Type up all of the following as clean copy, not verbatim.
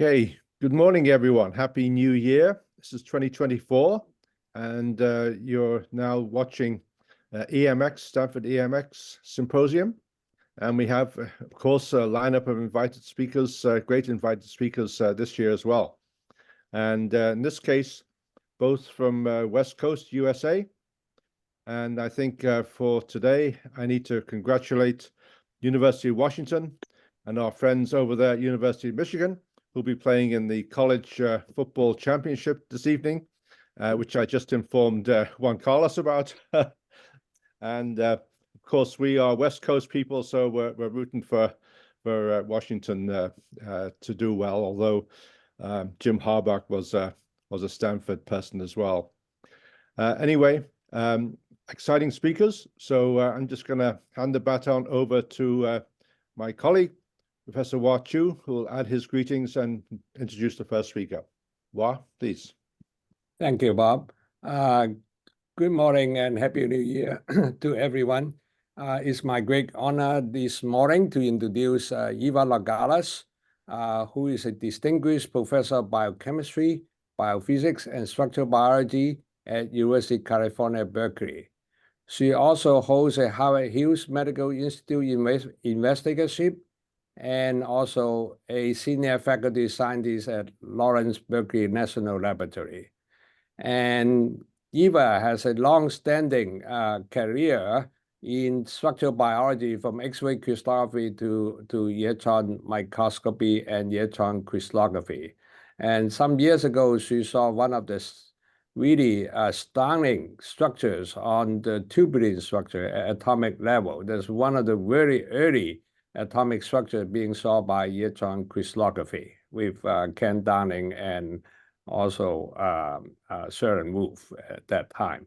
Okay, good morning, everyone. Happy New Year. This is 2024, and you're now watching EMX, Stanford EMX Symposium. And we have, of course, a lineup of invited speakers, great invited speakers this year as well. And in this case, both from West Coast, USA. And I think for today, I need to congratulate University of Washington and our friends over there at University of Michigan, who'll be playing in the college football championship this evening, which I just informed Juan Carlos about. And of course, we are West Coast people, so we're rooting for Washington to do well. Although Jim Harbaugh was a Stanford person as well. Anyway, exciting speakers. So I'm just going to hand the baton over to my colleague, Professor Hua Chu, who will add his greetings and introduce the first speaker. Hua, please. Thank you, Bob. Good morning and Happy New Year to everyone. It's my great honor this morning to introduce Eva Nogales, who is a distinguished professor of biochemistry, biophysics, and structural biology at University of California, Berkeley. She also holds a Howard Hughes Medical Institute investigatorship and also a senior faculty scientist at Lawrence Berkeley National Laboratory. And Eva has a long-standing career in structural biology, from X-ray crystallography to electron microscopy and electron crystallography. And some years ago, she saw one of the really stunning structures on the tubulin structure at atomic level. That's one of the very early atomic structure being solved by electron crystallography with Ken Downing and also Sharon Wolf at that time.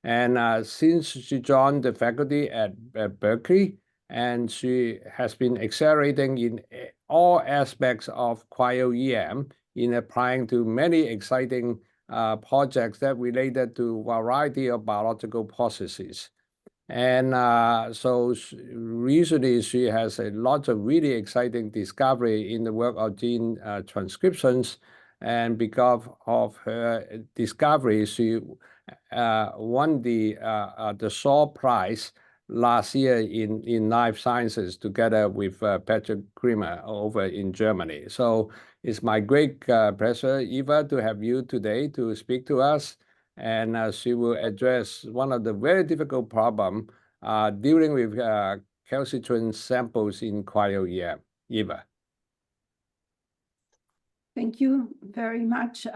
And since she joined the faculty at Berkeley, and she has been accelerating in all aspects of cryo-EM in applying to many exciting projects that related to a variety of biological processes. And so recently, she has a lot of really exciting discovery in the work of gene transcriptions. And because of her discovery, she won the Shaw Prize last year in life sciences together with Patrick Kremer over in Germany. So it's my great pleasure, Eva, to have you today to speak to us. And she will address one of the very difficult problems dealing with calcitrant samples in cryo-EM. Eva. Thank you very much,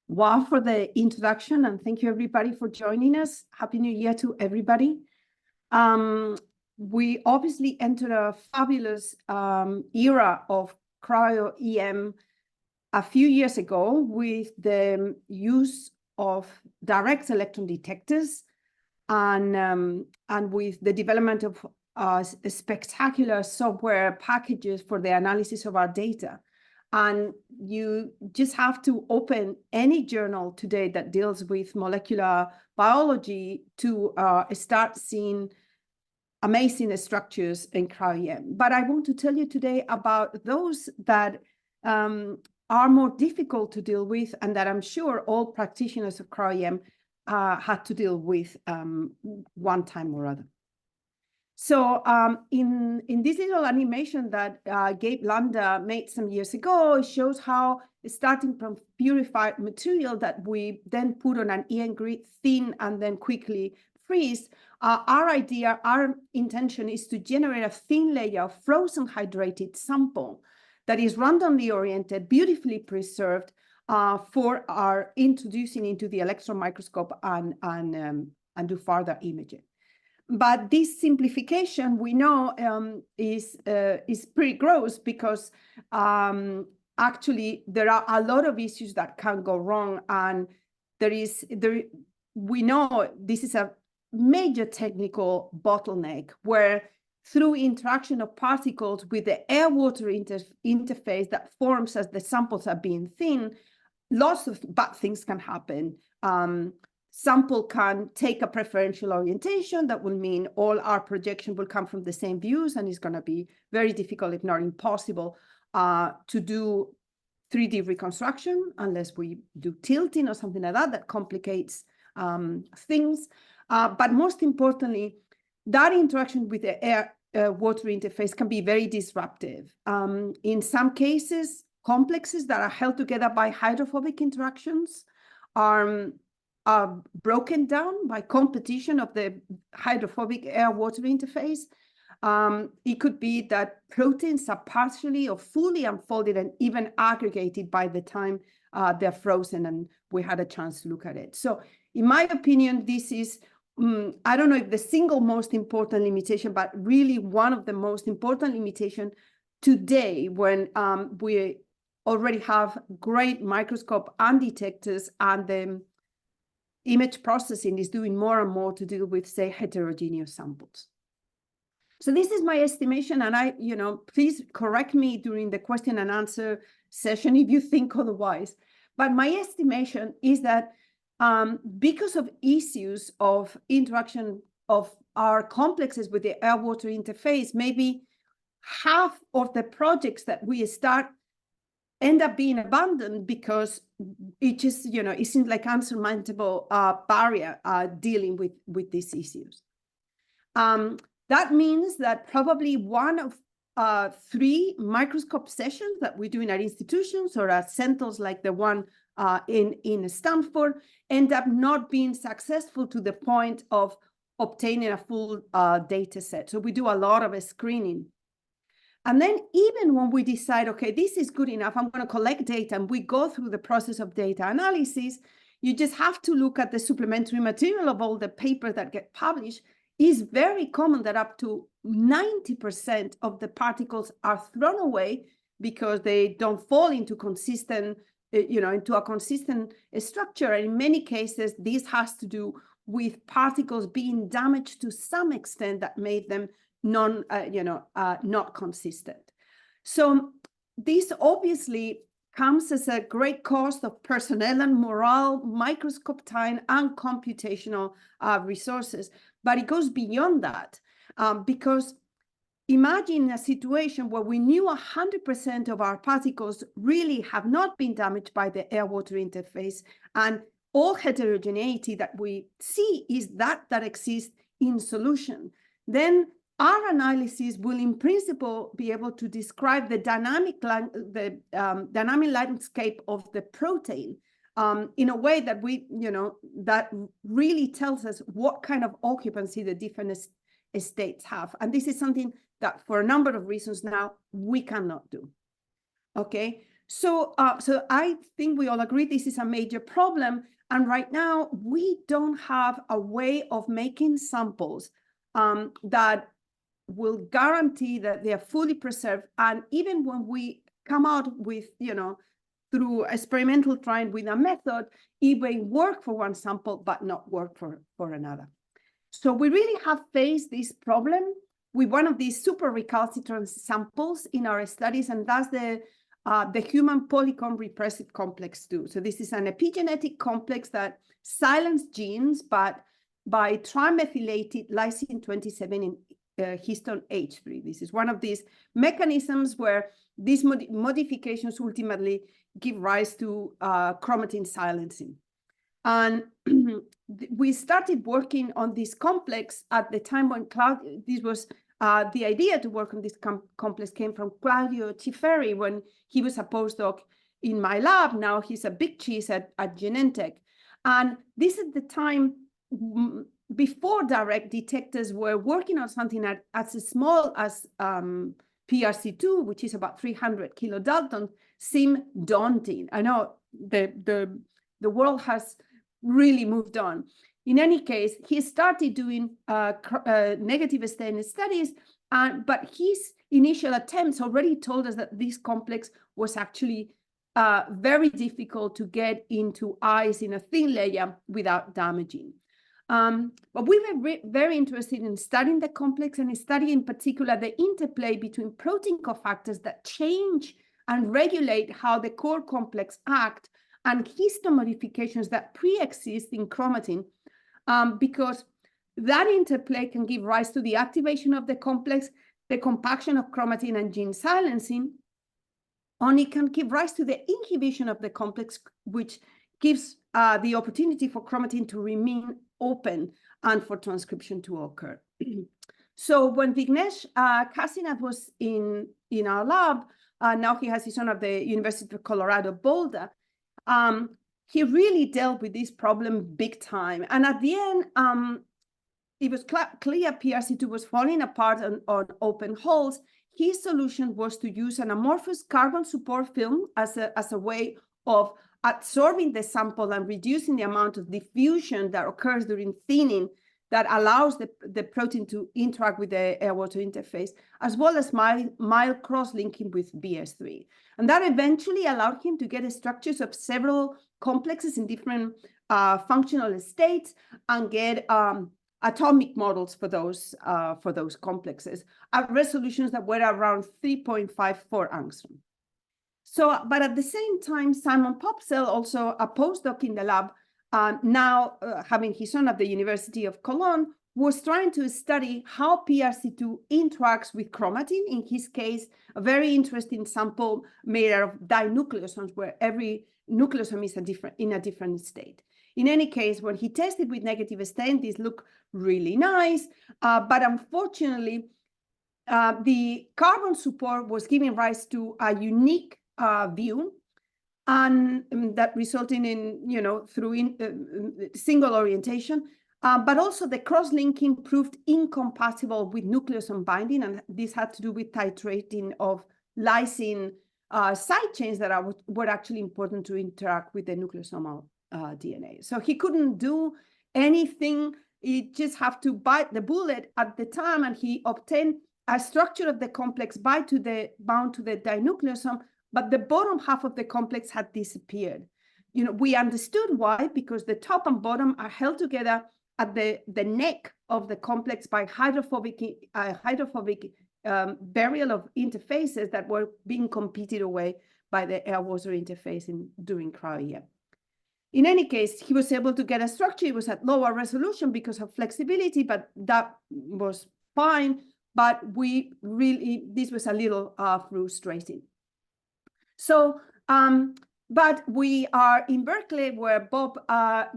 Hua, for the introduction, and thank you everybody for joining us. Happy New Year to everybody. We obviously entered a fabulous era of cryo-EM a few years ago with the use of direct electron detectors and with the development of spectacular software packages for the analysis of our data. And you just have to open any journal today that deals with molecular biology to start seeing amazing structures in cryo-EM. But I want to tell you today about those that are more difficult to deal with, and that I'm sure all practitioners of cryo-EM had to deal with one time or other. So in this little animation that Gabe Landa made some years ago, it shows how, starting from purified material that we then put on an EM grid, thin and then quickly freeze, our intention is to generate a thin layer of frozen hydrated sample that is randomly oriented, beautifully preserved for our introducing into the electron microscope and do further imaging. But this simplification, we know, is pretty gross, because actually there are a lot of issues that can go wrong, and we know this is a major technical bottleneck where, through interaction of particles with the air-water interface that forms as the samples are being thin, lots of bad things can happen. Sample can take a preferential orientation that will mean all our projection will come from the same views, and it's going to be very difficult, if not impossible, to do 3D reconstruction unless we do tilting or something like that. That complicates things. But most importantly, that interaction with the air-water interface can be very disruptive. In some cases, complexes that are held together by hydrophobic interactions are broken down by competition of the hydrophobic air-water interface. It could be that proteins are partially or fully unfolded and even aggregated by the time they're frozen, and we had a chance to look at it. So in my opinion, this is, I don't know if the single most important limitation, but really one of the most important limitations today when we already have great microscope and detectors, and the image processing is doing more and more to deal with, say, heterogeneous samples. So this is my estimation, and please correct me during the question and answer session if you think otherwise. But my estimation is that because of issues of interaction of our complexes with the air-water interface, maybe half of the projects that we start end up being abandoned because it just, it seems like unsurmountable barrier dealing with these issues. That means that probably one of 3 microscope sessions that we do in our institutions or at centers like the one in Stanford end up not being successful to the point of obtaining a full data set. So we do a lot of screening. And then even when we decide, okay, this is good enough, I'm going to collect data, and we go through the process of data analysis, you just have to look at the supplementary material of all the papers that get published. It's very common that up to 90% of the particles are thrown away because they don't fall into consistent, into a consistent structure. And in many cases, this has to do with particles being damaged to some extent that made them not consistent. So this obviously comes as a great cost of personnel and morale, microscope time, and computational resources. But it goes beyond that, because imagine a situation where we knew 100% of our particles really have not been damaged by the air-water interface, and all heterogeneity that we see is that exists in solution. Then our analysis will, in principle, be able to describe the dynamic landscape of the protein in a way that that really tells us what kind of occupancy the different states have. And this is something that, for a number of reasons now, we cannot do. Okay, so I think we all agree this is a major problem. And right now, we don't have a way of making samples that will guarantee that they are fully preserved. And even when we come out with, through experimental trying with a method, it may work for one sample, but not work for another. So we really have faced this problem with one of these super recalcitrant samples in our studies, and that's the human polycomb repressive complex 2. So this is an epigenetic complex that silences genes, but by trimethylated lysine 27 in histone H3. This is one of these mechanisms where these modifications ultimately give rise to chromatin silencing. And we started working on this complex at the time when this was the idea to work on this complex came from Claudio Ciferri when he was a postdoc in my lab. Now he's a big cheese at Genentech. And this is the time before direct detectors were working on something as small as PRC2, which is about 300 kilodaltons, seemed daunting. I know the world has really moved on. In any case, he started doing negative stain studies, but his initial attempts already told us that this complex was actually very difficult to get into eyes in a thin layer without damaging. But we were very interested in studying the complex and studying in particular the interplay between protein cofactors that change and regulate how the core complex act and histone modifications that pre-exist in chromatin, because that interplay can give rise to the activation of the complex, the compaction of chromatin and gene silencing, only can give rise to the inhibition of the complex, which gives the opportunity for chromatin to remain open and for transcription to occur. So when Vignesh Kasinath was in our lab, now he has his own at the University of Colorado Boulder, he really dealt with this problem big time. And at the end, it was clear PRC2 was falling apart on open holes. His solution was to use an amorphous carbon support film as a way of absorbing the sample and reducing the amount of diffusion that occurs during thinning that allows the protein to interact with the air-water interface, as well as mild cross-linking with BS3. And that eventually allowed him to get structures of several complexes in different functional states and get atomic models for those complexes at resolutions that were around 3.54 angstrom. So, but at the same time, Simon Popsell, also a postdoc in the lab, now having his own at the University of Cologne, was trying to study how PRC2 interacts with chromatin. In his case, a very interesting sample made out of dinucleosomes, where every nucleosome is in a different state. In any case, when he tested with negative stain, these look really nice, but unfortunately, the carbon support was giving rise to a unique view, and that resulting in, through single orientation, but also the cross-linking proved incompatible with nucleosome binding, and this had to do with titrating of lysine side chains that were actually important to interact with the nucleosomal DNA. So he couldn't do anything. He just have to bite the bullet at the time, and he obtained a structure of the complex bound to the dinucleosome, but the bottom half of the complex had disappeared. We understood why, because the top and bottom are held together at the neck of the complex by hydrophobic burial of interfaces that were being competed away by the air-water interface during cryo-EM. In any case, he was able to get a structure. It was at lower resolution because of flexibility, but that was fine. But this was a little frustrating. So, but we are in Berkeley, where Bob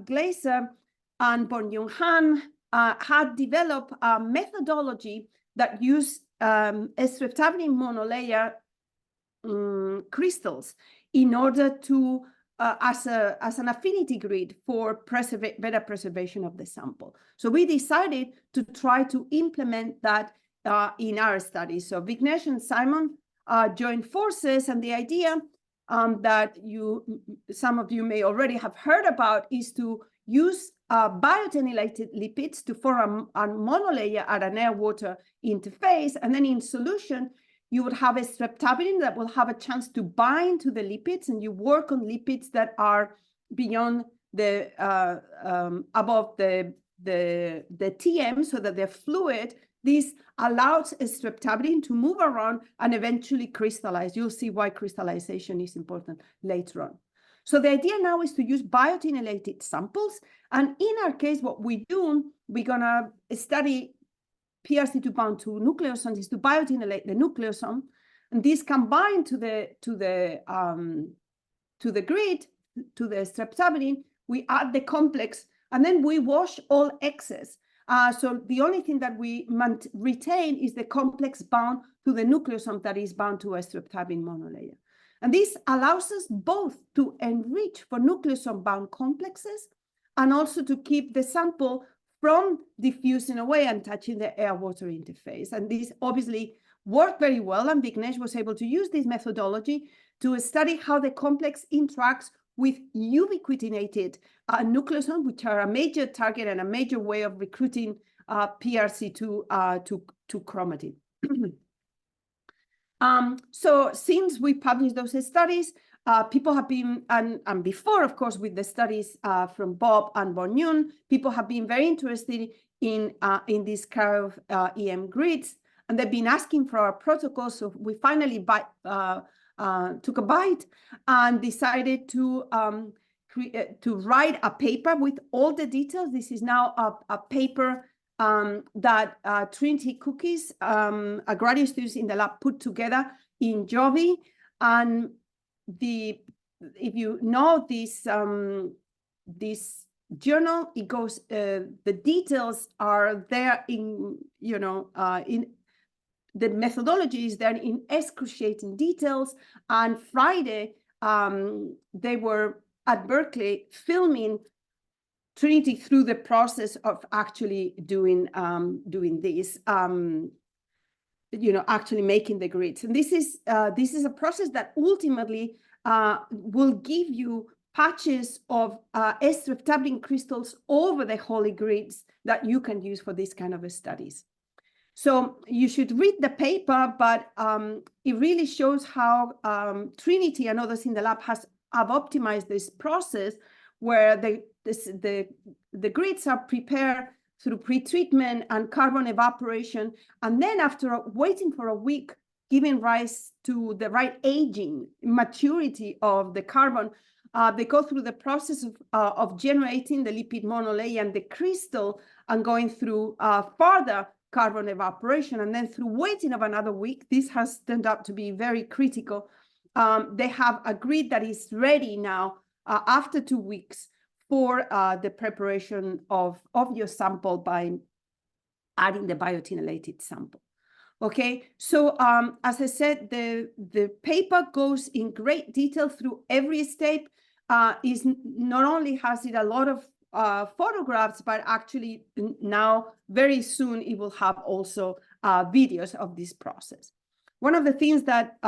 Glaser and Bon-Yung Han had developed a methodology that used streptavidin monolayer crystals in order to, as an affinity grid for better preservation of the sample. So we decided to try to implement that in our study. So Vignesh and Simon joined forces, and the idea that some of you may already have heard about is to use biotinylated lipids to form a monolayer at an air-water interface, and then in solution, you would have a streptavidin that will have a chance to bind to the lipids, and you work on lipids that are beyond the above the TM, so that they're fluid. This allows streptavidin to move around and eventually crystallize. You'll see why crystallization is important later on. So the idea now is to use biotinylated samples. And in our case, what we're gonna study PRC2 bound to nucleosomes is to biotinylate the nucleosome. And this can bind to the grid, to the streptavidin. We add the complex, and then we wash all excess. So the only thing that we retain is the complex bound to the nucleosome that is bound to a streptavidin monolayer. And this allows us both to enrich for nucleosome-bound complexes and also to keep the sample from diffusing away and touching the air-water interface. And this obviously worked very well, and Vignesh was able to use this methodology to study how the complex interacts with ubiquitinated nucleosomes, which are a major target and a major way of recruiting PRC2 to chromatin. So since we published those studies, people have been, and before, of course, with the studies from Bob and Bon-Yung, people have been very interested in these kind of EM grids, and they've been asking for our protocol. So we finally took a bite and decided to write a paper with all the details. This is now a paper that Trinity Cookies, a graduate students in the lab, put together in Jovi. And if you know this journal, it goes, the details are there in, in the methodology is there in excruciating details. And Friday, they were at Berkeley filming Trinity through the process of actually doing this, actually making the grids. And this is a process that ultimately will give you patches of streptavidin crystals over the holy grids that you can use for this kind of studies. So you should read the paper, but it really shows how Trinity and others in the lab have optimized this process where the grids are prepared through pretreatment and carbon evaporation, and then after waiting for a week, giving rise to the right aging, maturity of the carbon, they go through the process of generating the lipid monolayer and the crystal and going through further carbon evaporation. And then through waiting of another week, this has turned out to be very critical. They have a grid that is ready now after 2 weeks for the preparation of your sample by adding the biotinylated sample. Okay, so as I said, the paper goes in great detail through every step. Is not only has it a lot of photographs, but actually now very soon it will have also videos of this process. One of the things that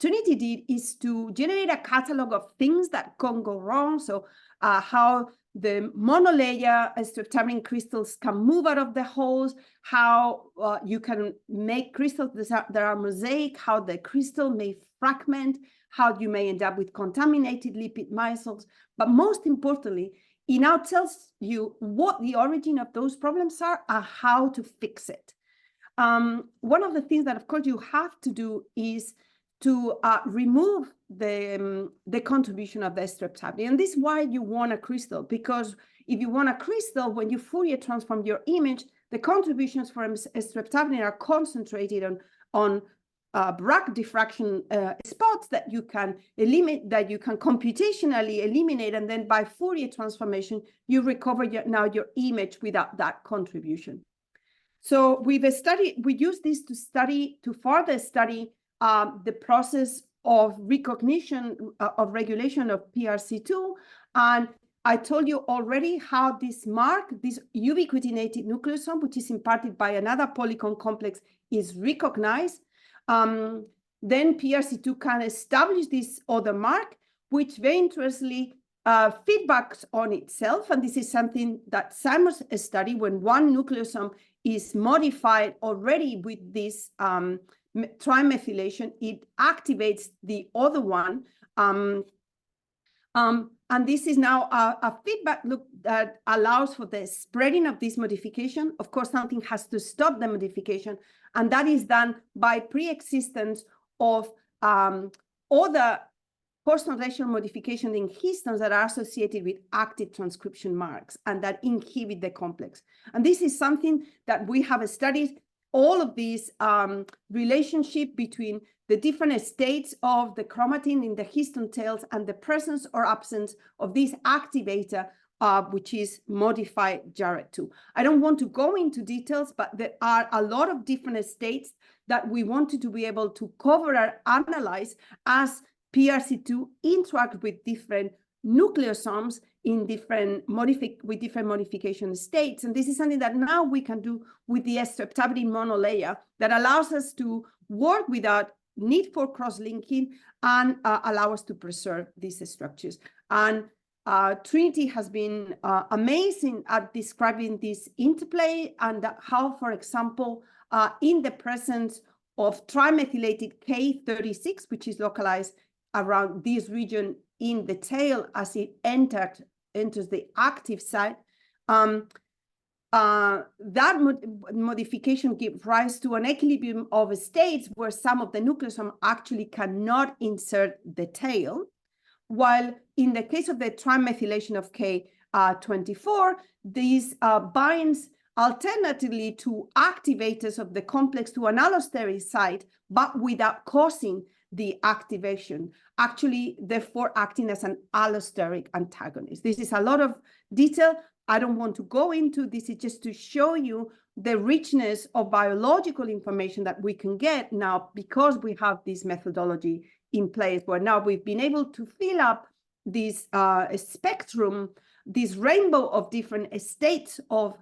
Trinity did is to generate a catalog of things that can go wrong. So how the monolayer streptavidin crystals can move out of the holes, how you can make crystals that are mosaic, how the crystal may fragment, how you may end up with contaminated lipid micelles. But most importantly, it now tells you what the origin of those problems are and how to fix it. One of the things that, of course, you have to do is to remove the contribution of the streptavidin. And this is why you want a crystal, because if you want a crystal, when you Fourier transform your image, the contributions from streptavidin are concentrated on Bragg diffraction spots that you can eliminate, that you can computationally eliminate, and then by Fourier transformation, you recover your image without that contribution. So we use this to further study the process of recognition of regulation of PRC2. And I told you already how this ubiquitinated nucleosome, which is imparted by another polycon complex, is recognized. Then PRC2 can establish this other mark, which very interestingly feedbacks on itself. And this is something that Simon's study, when one nucleosome is modified already with this trimethylation, it activates the other one. And this is now a feedback loop that allows for the spreading of this modification. Of course, something has to stop the modification, and that is done by pre-existence of other post-translational modifications in histones that are associated with active transcription marks and that inhibit the complex. And this is something that we have studied, all of these relationship between the different states of the chromatin in the histone tails and the presence or absence of this activator, which is modified JARET2. I don't want to go into details, but there are a lot of different states that we wanted to be able to cover and analyze as PRC2 interact with different nucleosomes in different modification states. And this is something that now we can do with the streptavidin monolayer that allows us to work without need for cross-linking and allow us to preserve these structures. And Trinity has been amazing at describing this interplay and how, for example, in the presence of trimethylated K36, which is localized around this region in the tail as it enters the active site, that modification gives rise to an equilibrium of states where some of the nucleosome actually cannot insert the tail, while in the case of the trimethylation of K24, this binds alternatively to activators of the complex to an allosteric site but without causing the activation, actually, therefore acting as an allosteric antagonist. This is a lot of detail. I don't want to go into this. It's just to show you the richness of biological information that we can get now because we have this methodology in place, where now we've been able to fill up this spectrum, this rainbow of different states of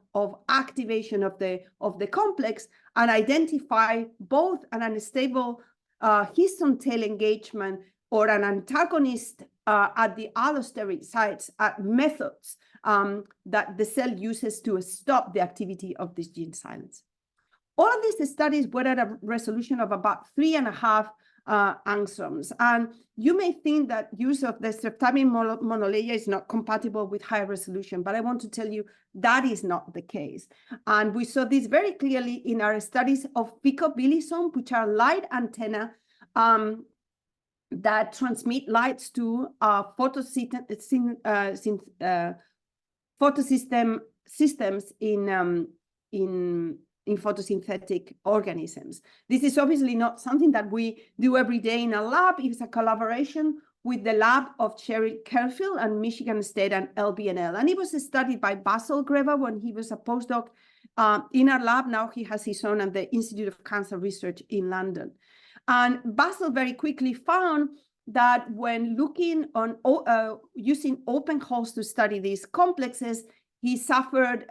activation of the complex, and identify both an unstable histone tail engagement or an antagonist at the allosteric sites at methods that the cell uses to stop the activity of this gene silence. All of these studies were at a resolution of about 3.5 angstroms. And you may think that use of the streptavidin monolayer is not compatible with high resolution, but I want to tell you that is not the case. And we saw this very clearly in our studies of picobillisome, which are light antenna that transmit lights to photosystem systems in photosynthetic organisms. This is obviously not something that we do every day in a lab. It's a collaboration with the lab of Cheryl Kerfield and Michigan State and LBNL. And it was studied by Basil Greva when he was a postdoc in our lab. Now he has his own at the Institute of Cancer Research in London. And Basil very quickly found that when looking on using open holes to study these complexes, he suffered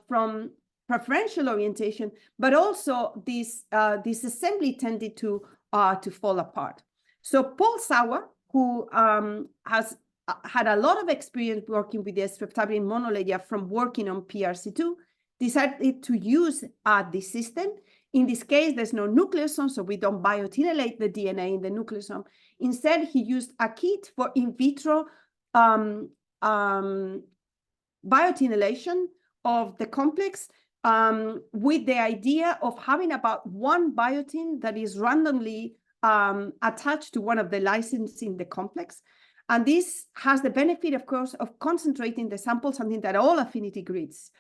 from preferential orientation, but also this assembly tended to fall apart. So Paul Sauer, who has had a lot of experience working with the streptavidin monolayer from working on PRC2, decided to use this system. In this case, there's no nucleosome, so we don't biotinylate the DNA in the nucleosome. Instead, he used a kit for in vitro biotinylation of the complex with the idea of having about one biotin that is randomly attached to one of the licenses in the complex. And this has the benefit, of course, of concentrating the sample, something that all affinity grids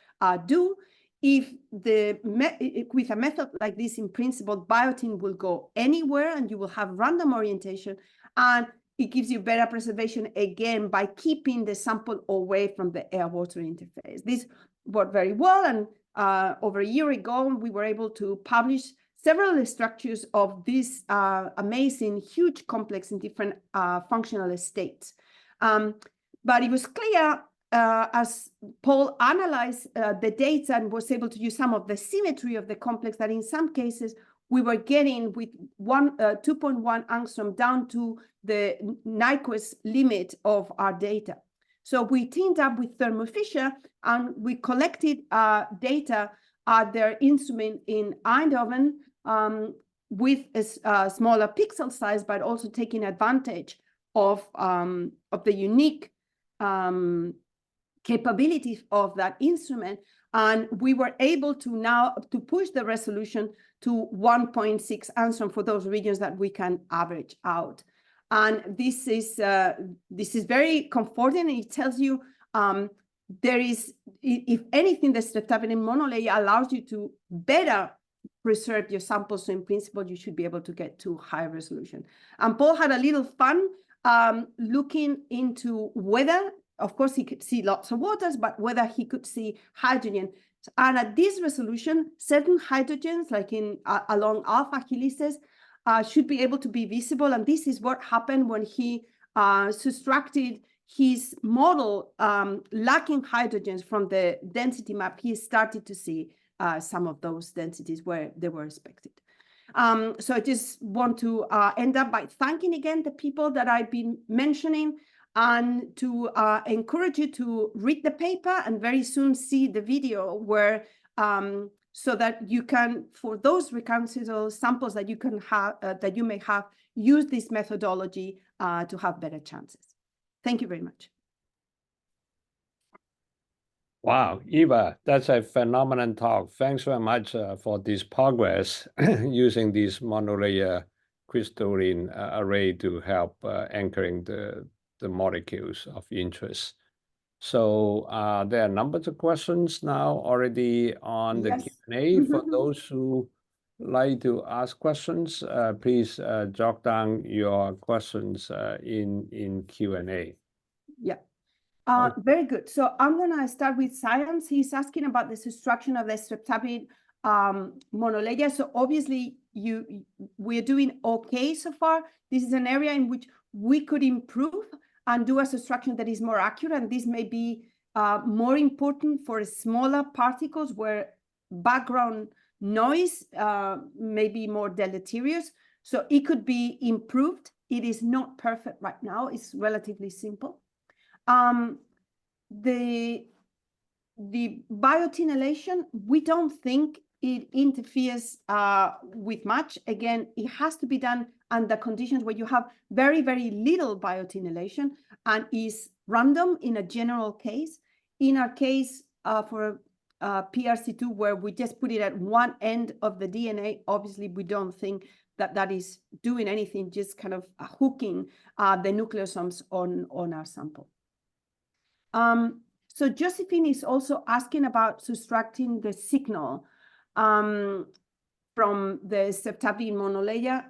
do. If with a method like this, in principle, biotin will go anywhere and you will have random orientation, and it gives you better preservation again by keeping the sample away from the air-water interface. This worked very well, and over a year ago, we were able to publish several structures of this amazing, huge complex in different functional states. But it was clear as Paul analyzed the data and was able to use some of the symmetry of the complex, that in some cases we were getting with 2.1 angstrom down to the Nyquist limit of our data. So we teamed up with Thermo Fisher and we collected data at their instrument in Eindhoven with a smaller pixel size, but also taking advantage of the unique capabilities of that instrument. And we were able to now push the resolution to 1.6 angstrom for those regions that we can average out. And this is very comforting. It tells you there is, if anything, the streptavidin monolayer allows you to better preserve your samples. So in principle, you should be able to get to high resolution. And Paul had a little fun looking into whether, of course, he could see lots of waters, but whether he could see hydrogen. And at this resolution, certain hydrogens, like along alpha helices, should be able to be visible. And this is what happened when he subtracted his model lacking hydrogens from the density map. He started to see some of those densities where they were expected. So I just want to end up by thanking again the people that I've been mentioning, and to encourage you to read the paper and very soon see the video where so that you can, for those reconsiderable samples that you can have, that you may have, use this methodology to have better chances. Thank you very much. Wow, Eva, that's a phenomenal talk. Thanks very much for this progress using this monolayer crystalline array to help anchoring the molecules of interest. So there are numbers of questions now already on the Q&A. For those who like to ask questions, please jot down your questions in Q&A. Yeah. Very good. So I'm going to start with science. He's asking about the subtraction of the streptavidin monolayer. So obviously we're doing okay so far. This is an area in which we could improve and do a subtraction that is more accurate. And this may be more important for smaller particles where background noise may be more deleterious. So it could be improved. It is not perfect right now. It's relatively simple. The biotinylation, we don't think it interferes with much. Again, it has to be done under conditions where you have very, very little biotinylation and is random in a general case. In our case, for PRC2, where we just put it at one end of the DNA, obviously we don't think that that is doing anything, just kind of hooking the nucleosomes on our sample. So Josephine is also asking about subtracting the signal from the streptavidin monolayer.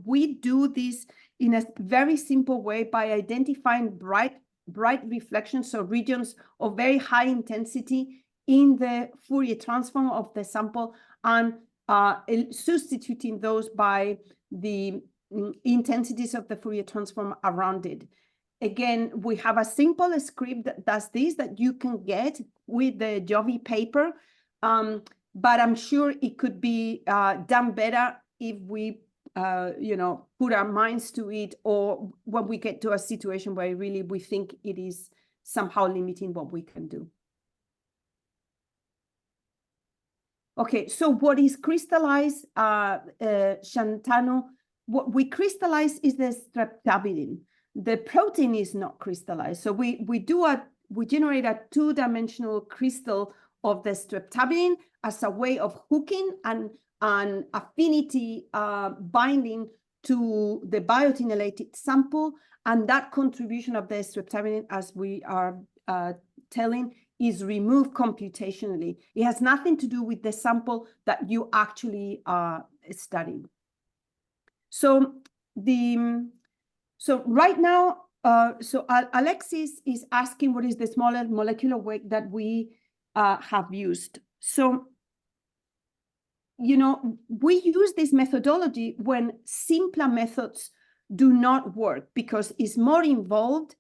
We do this in a very simple way by identifying bright reflections, so regions of very high intensity in the Fourier transform of the sample, and substituting those by the intensities of the Fourier transform around it. Again, we have a simple script that does this that you can get with the Jovi paper, but I'm sure it could be done better if we, put our minds to it, or when we get to a situation where really we think it is somehow limiting what we can do. Okay, so what is crystallized, Shantanu? What we crystallize is the streptavidin. The protein is not crystallized. So we generate a two-dimensional crystal of the streptavidin as a way of hooking and affinity binding to the biotinylated sample. And that contribution of the streptavidin, as we are telling, is removed computationally. It has nothing to do with the sample that you actually are studying. So right now, Alexis is asking what is the smallest molecular weight that we have used. So, we use this methodology when simpler methods do not work because it's more involved.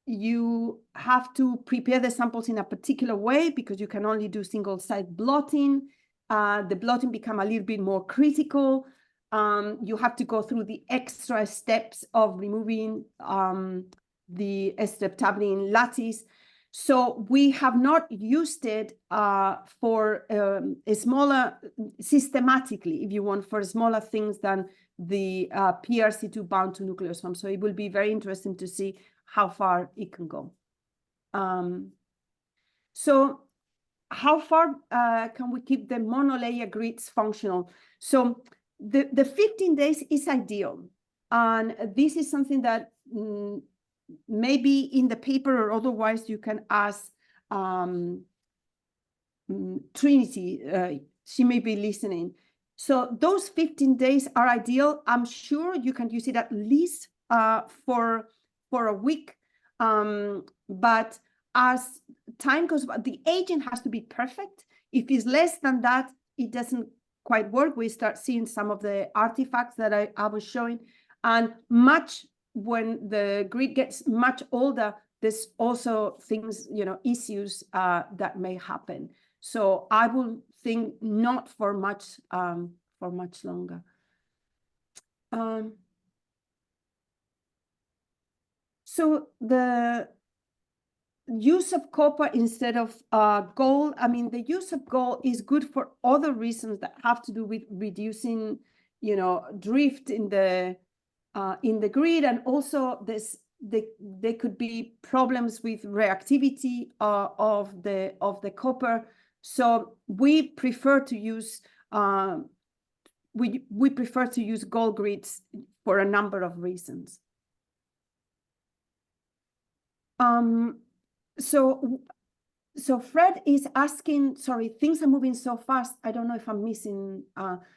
You have to prepare the samples in a particular way because you can only do single-site blotting. The blotting become a little bit more critical. You have to go through the extra steps of removing the streptavidin lattice. So we have not used it for a smaller, systematically, if you want, for smaller things than the PRC2 bound to nucleosome. So it will be very interesting to see how far it can go. So how far can we keep the monolayer grids functional? So the 15 days is ideal. And this is something that maybe in the paper or otherwise you can ask Trinity. She may be listening. So those 15 days are ideal. I'm sure you can use it at least for a week. But as time goes by, the agent has to be perfect. If it's less than that, it doesn't quite work. We start seeing some of the artifacts that I was showing. And when the grid gets much older, there's also things, issues that may happen. So I will think not for much longer. So the use of copper instead of gold, the use of gold is good for other reasons that have to do with reducing, drift in the grid, and also there could be problems with reactivity of the copper. So we prefer to use we prefer to use gold grids for a number of reasons. So So Fred is asking, sorry, things are moving so fast. I don't know if I'm missing.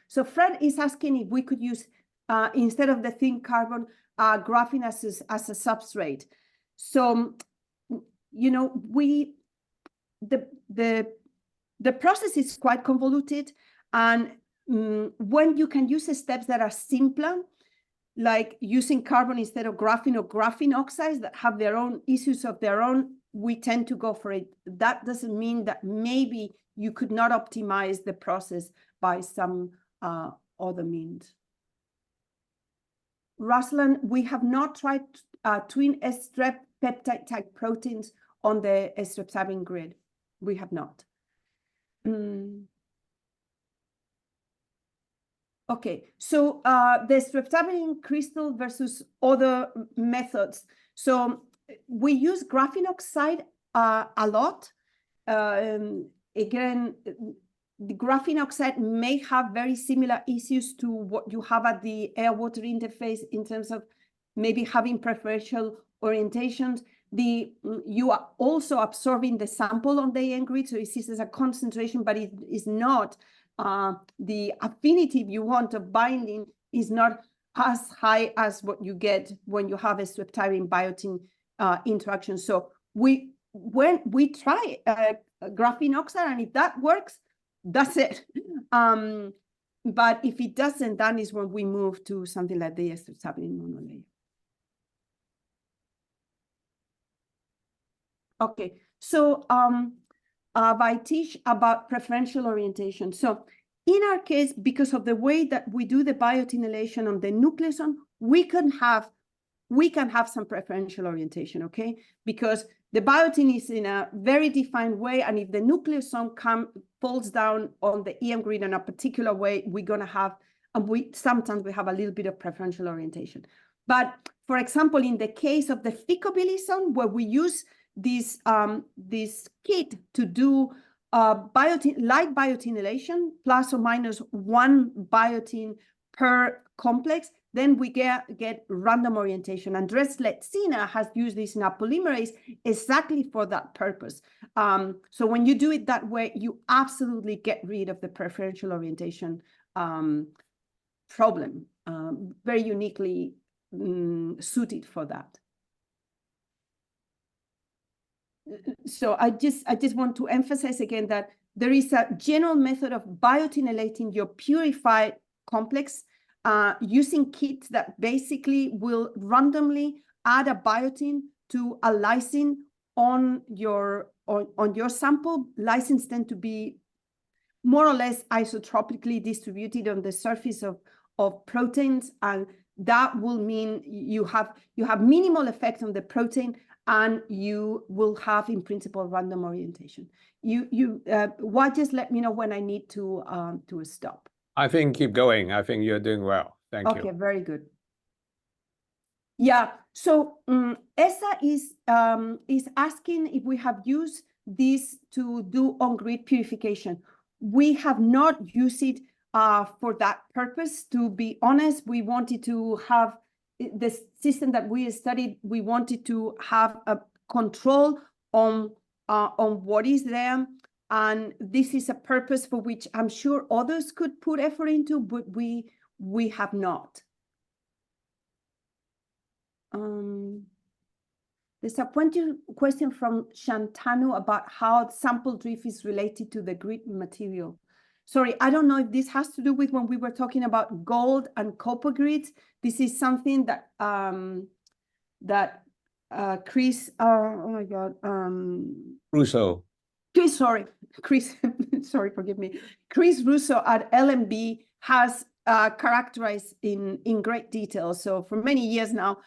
So Fred is asking if we could use, instead of the thin carbon, graphene as a substrate. So, you know, the process is quite convoluted, and when you can use steps that are simpler, like using carbon instead of graphene or graphene oxides that have their own issues of their own, we tend to go for it. That doesn't mean that maybe you could not optimize the process by some other means. Ruslan, we have not tried twin strep peptide type proteins on the streptavidin grid. We have not. Okay, so the streptavidin crystal versus other methods. So we use graphene oxide a lot. Again, the graphene oxide may have very similar issues to what you have at the air-water interface in terms of maybe having preferential orientations. You are also absorbing the sample on the end grid, so it sees as a concentration, but it is not the affinity you want of binding is not as high as what you get when you have a streptavidin biotin interaction. So when we try graphene oxide, and if that works, that's it. But if it doesn't, then is when we move to something like the streptavidin monolayer. Okay, so I teach about preferential orientation. So in our case, because of the way that we do the biotinylation on the nucleosome, we can have some preferential orientation, okay? Because the biotin is in a very defined way, and if the nucleosome falls down on the EM grid in a particular way, we're gonna have, and sometimes we have a little bit of preferential orientation. But for example, in the case of the phycobilisome, where we use this kit to do light biotinylation, plus or minus 1 biotin per complex, then we get random orientation. Andres Letsina has used this in a polymerase exactly for that purpose. So when you do it that way, you absolutely get rid of the preferential orientation problem, very uniquely suited for that. So I just want to emphasize again that there is a general method of biotinylating your purified complex using kits that basically will randomly add a biotin to a lysine on your sample. Lysines tend to be more or less isotropically distributed on the surface of proteins, and that will mean you have minimal effect on the protein, and you will have, in principle, random orientation. Why just let me know when I need to stop. I think keep going. I think you're doing well. Thank you. Okay, very good. Yeah, so ESA is asking if we have used this to do on-grid purification. We have not used it for that purpose. To be honest, we wanted to have the system that we studied. We wanted to have a control on what is there, and this is a purpose for which I'm sure others could put effort into, but we have not. There's a question from Shantanu about how sample drift is related to the grid material. Sorry, I don't know if this has to do with when we were talking about gold and copper grids. This is something that Chris, oh my God, Russo. Chris, sorry, forgive me. Chris Russo at LMB has characterized in great detail. So for many years now,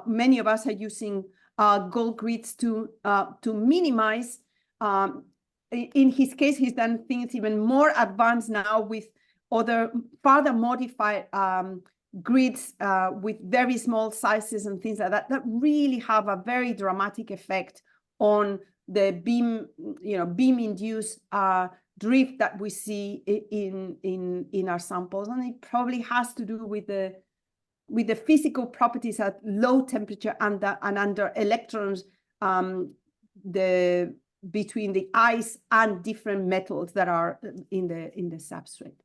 many of us are using gold grids to minimize. In his case, he's done things even more advanced now with other further modified grids with very small sizes and things like that, that really have a very dramatic effect on the beam, beam-induced drift that we see in our samples. And it probably has to do with the physical properties at low temperature and under electrons. between the ice and different metals that are in the substrate.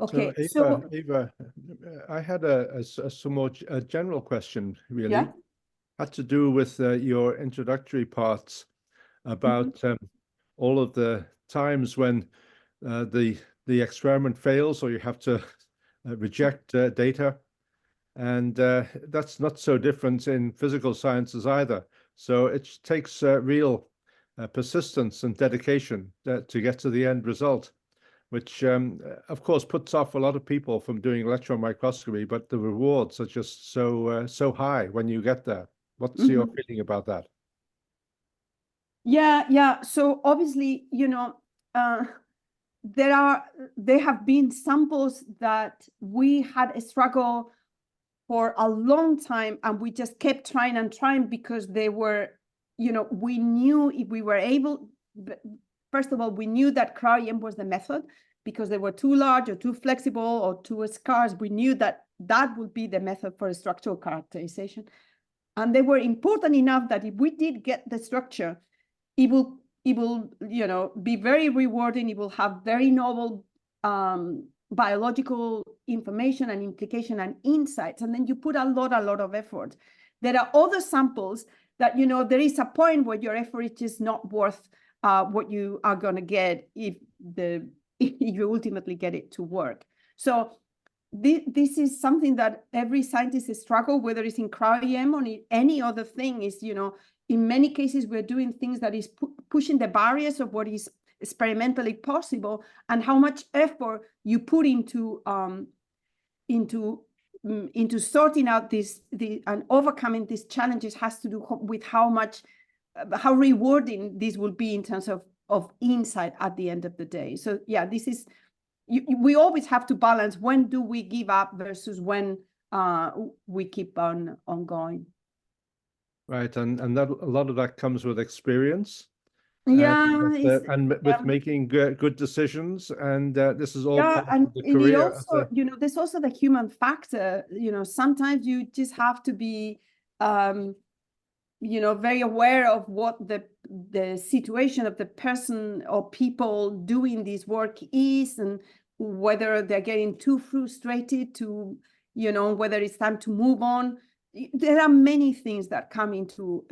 Okay, so Eva, I had a somewhat general question, really. Yeah. Had to do with your introductory parts about all of the times when the experiment fails, or you have to reject data, and that's not so different in physical sciences either. So it takes real persistence and dedication to get to the end result, which of course puts off a lot of people from doing electron microscopy, but the rewards are just so high when you get there. What's your feeling about that? Yeah. So obviously, there have been samples that we had a struggle for a long time, and we just kept trying and trying because they were, we knew if we were able, first of all, we knew that cryo-EM was the method because they were too large or too flexible or too scarce. We knew that that would be the method for structural characterization. And they were important enough that if we did get the structure, it will be very rewarding. It will have very novel biological information and implication and insights. And then you put a lot of effort. There are other samples that, there is a point where your effort is just not worth what you are going to get if you ultimately get it to work. So this is something that every scientist struggle, whether it's in cryo-EM or in any other thing, is, in many cases, we're doing things that is pushing the barriers of what is experimentally possible, and how much effort you put into sorting out and overcoming these challenges has to do with how rewarding this will be in terms of insight at the end of the day. So yeah, this is, we always have to balance when do we give up versus when we keep on going. Right, and that a lot of that comes with experience. Yeah, and with making good decisions, and this is all part and of the career. It also, there's also the human factor. Sometimes you just have to be, very aware of what the situation of the person or people doing this work is, and whether they're getting too frustrated to, whether it's time to move on. There are many things that come into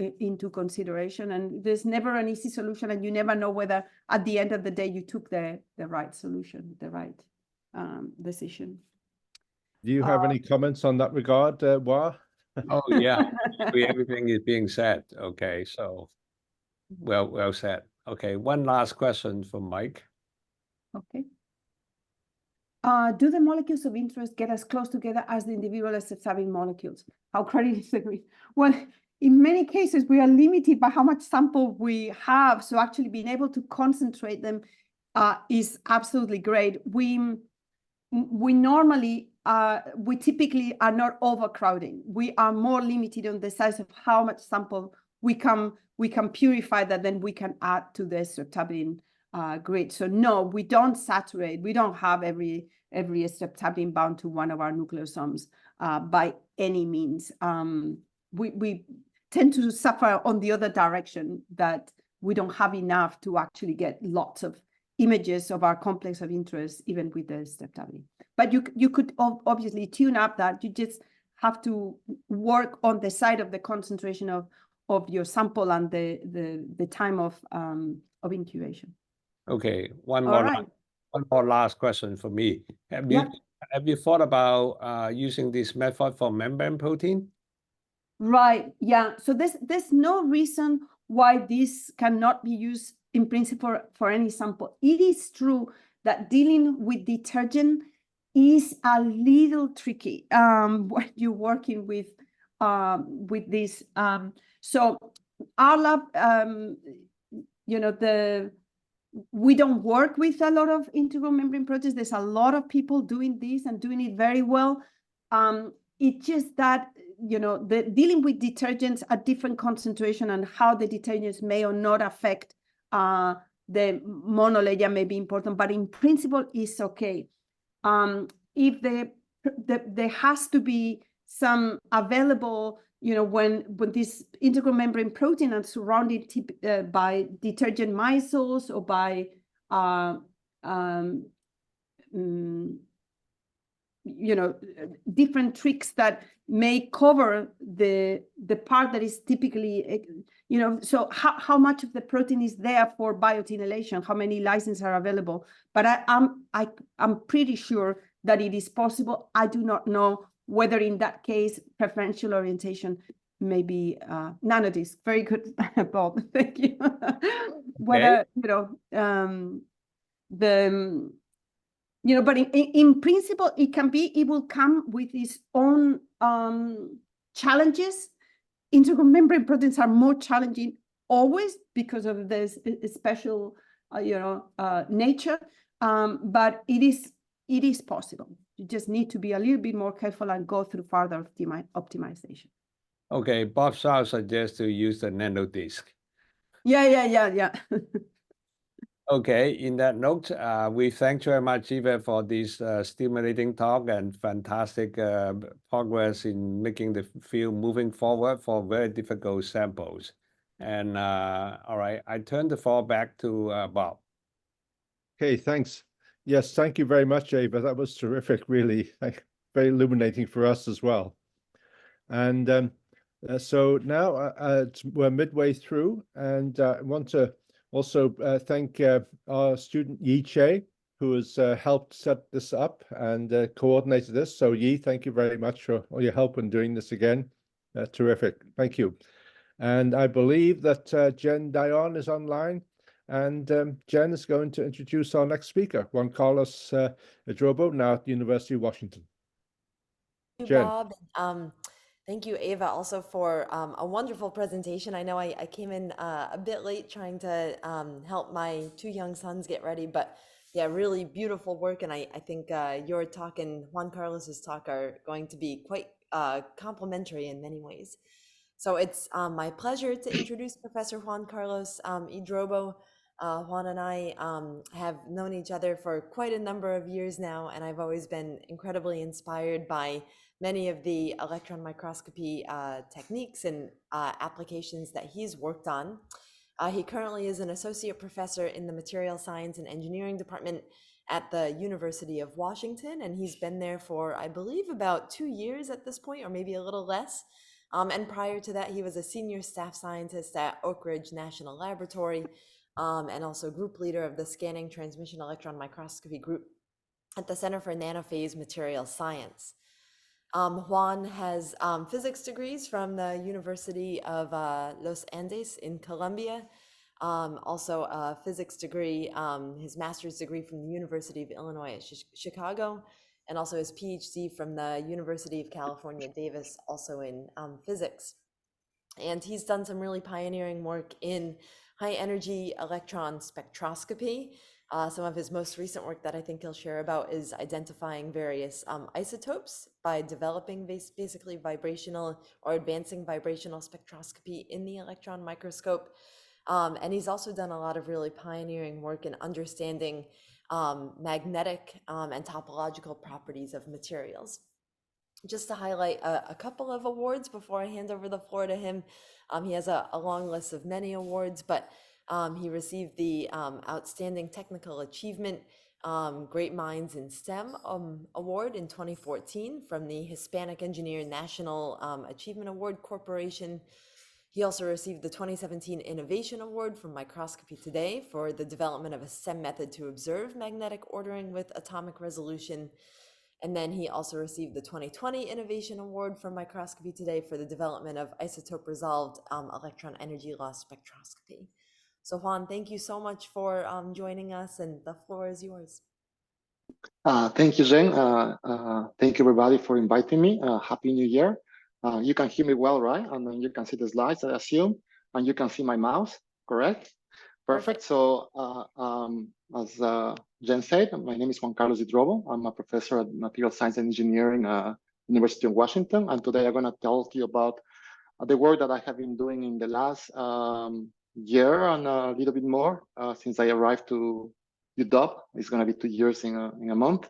consideration, and there's never an easy solution, and you never know whether at the end of the day you took the right solution, the right decision. Do you have any comments on that regard, Juan? Oh yeah, everything is being said. Okay, so well said. Okay, one last question from Mike. Okay. Do the molecules of interest get as close together as the individual acceptable molecules? How crowded is the grid? Well, in many cases, we are limited by how much sample we have. So actually being able to concentrate them is absolutely great. We normally, we typically are not overcrowding. We are more limited on the size of how much sample we can purify that then we can add to the streptavidin grid. So no, we don't saturate. We don't have every streptavidin bound to one of our nucleosomes by any means. We tend to suffer on the other direction, that we don't have enough to actually get lots of images of our complex of interest, even with the streptavidin. But you could obviously tune up that. You just have to work on the side of the concentration of your sample and the time of incubation. Okay, one more last question for me. Have you thought about using this method for membrane protein? Right. Yeah. So there's no reason why this cannot be used in principle for any sample. It is true that dealing with detergent is a little tricky when you're working with this. So our lab, we don't work with a lot of integral membrane proteins. There's a lot of people doing this and doing it very well. It's just that, the dealing with detergents at different concentration and how the detergents may or not affect the monolayer may be important, but in principle it's okay. If there has to be some available, when this integral membrane protein are surrounded by detergent micelles or by different tricks that may cover the part that is typically, so how much of the protein is there for biotinylation, how many licenses are available. But I'm pretty sure that it is possible. I do not know whether in that case preferential orientation may be nanodisc. Very good, Bob. Thank you. Whether but in principle, it will come with its own challenges. Integral membrane proteins are more challenging always because of this special, nature. But it is possible. You just need to be a little bit more careful and go through further optimization. Okay, Bob Shaw suggests to use the nanodisc. Yeah. Okay, in that note, we thank you very much, Eva, for this stimulating talk and fantastic progress in making the field moving forward for very difficult samples. And all right, I turn the floor back to Bob. Okay, thanks. Yes, thank you very much, Eva. That was terrific, really. Very illuminating for us as well. And so now we're midway through, and I want to also thank our student Yi Che, who has helped set this up and coordinated this. So Yi, thank you very much for all your help in doing this again. Terrific, thank you. And I believe that Jen Dion is online, and Jen is going to introduce our next speaker, Juan Carlos Idrobo, now at the University of Washington. Thank Jen. you, Bob. Thank you, Eva, also for a wonderful presentation. I know I came in a bit late trying to help my two young sons get ready, but yeah, really beautiful work. And I think your talk and Juan Carlos's talk are going to be quite complementary in many ways. So it's my pleasure to introduce Professor Juan Carlos Idrobo. Juan and I have known each other for quite a number of years now, and I've always been incredibly inspired by many of the electron microscopy techniques and applications that he's worked on. He currently is an associate professor in the Material Science and Engineering Department at the University of Washington, and he's been there for, I believe, about 2 years at this point, or maybe a little less. And prior to that, he was a senior staff scientist at Oak Ridge National Laboratory, and also group leader of the Scanning Transmission Electron Microscopy Group at the Center for Nanophase Material Science. Juan has physics degrees from the University of Los Andes in Colombia, also a physics degree, his master's degree from the University of Illinois at Chicago, and also his PhD from the University of California, Davis, also in physics. And he's done some really pioneering work in high energy electron spectroscopy. Some of his most recent work that I think he'll share about is identifying various isotopes by developing basically vibrational or advancing vibrational spectroscopy in the electron microscope. And he's also done a lot of really pioneering work in understanding magnetic and topological properties of materials. Just to highlight a couple of awards before I hand over the floor to him. He has a long list of many awards, but he received the Outstanding Technical Achievement Great Minds in STEM Award in 2014 from the Hispanic Engineer National Achievement Award Corporation. He also received the 2017 Innovation Award from Microscopy Today for the development of a STEM method to observe magnetic ordering with atomic resolution. And then he also received the 2020 Innovation Award from Microscopy Today for the development of isotope-resolved electron energy loss spectroscopy. So Juan, thank you so much for joining us, and the floor is yours. Thank you, Jen. Thank you, everybody, for inviting me. Happy New Year. You can hear me well, right? And then you can see the slides, I assume, and you can see my mouse, correct? Perfect. So as Jen said, my name is Juan Carlos Idrobo. I'm a professor at Material Science and Engineering at University of Washington. And today I'm going to tell you about the work that I have been doing in the last year and a little bit more since I arrived to UW. It's going to be 2 years in a month,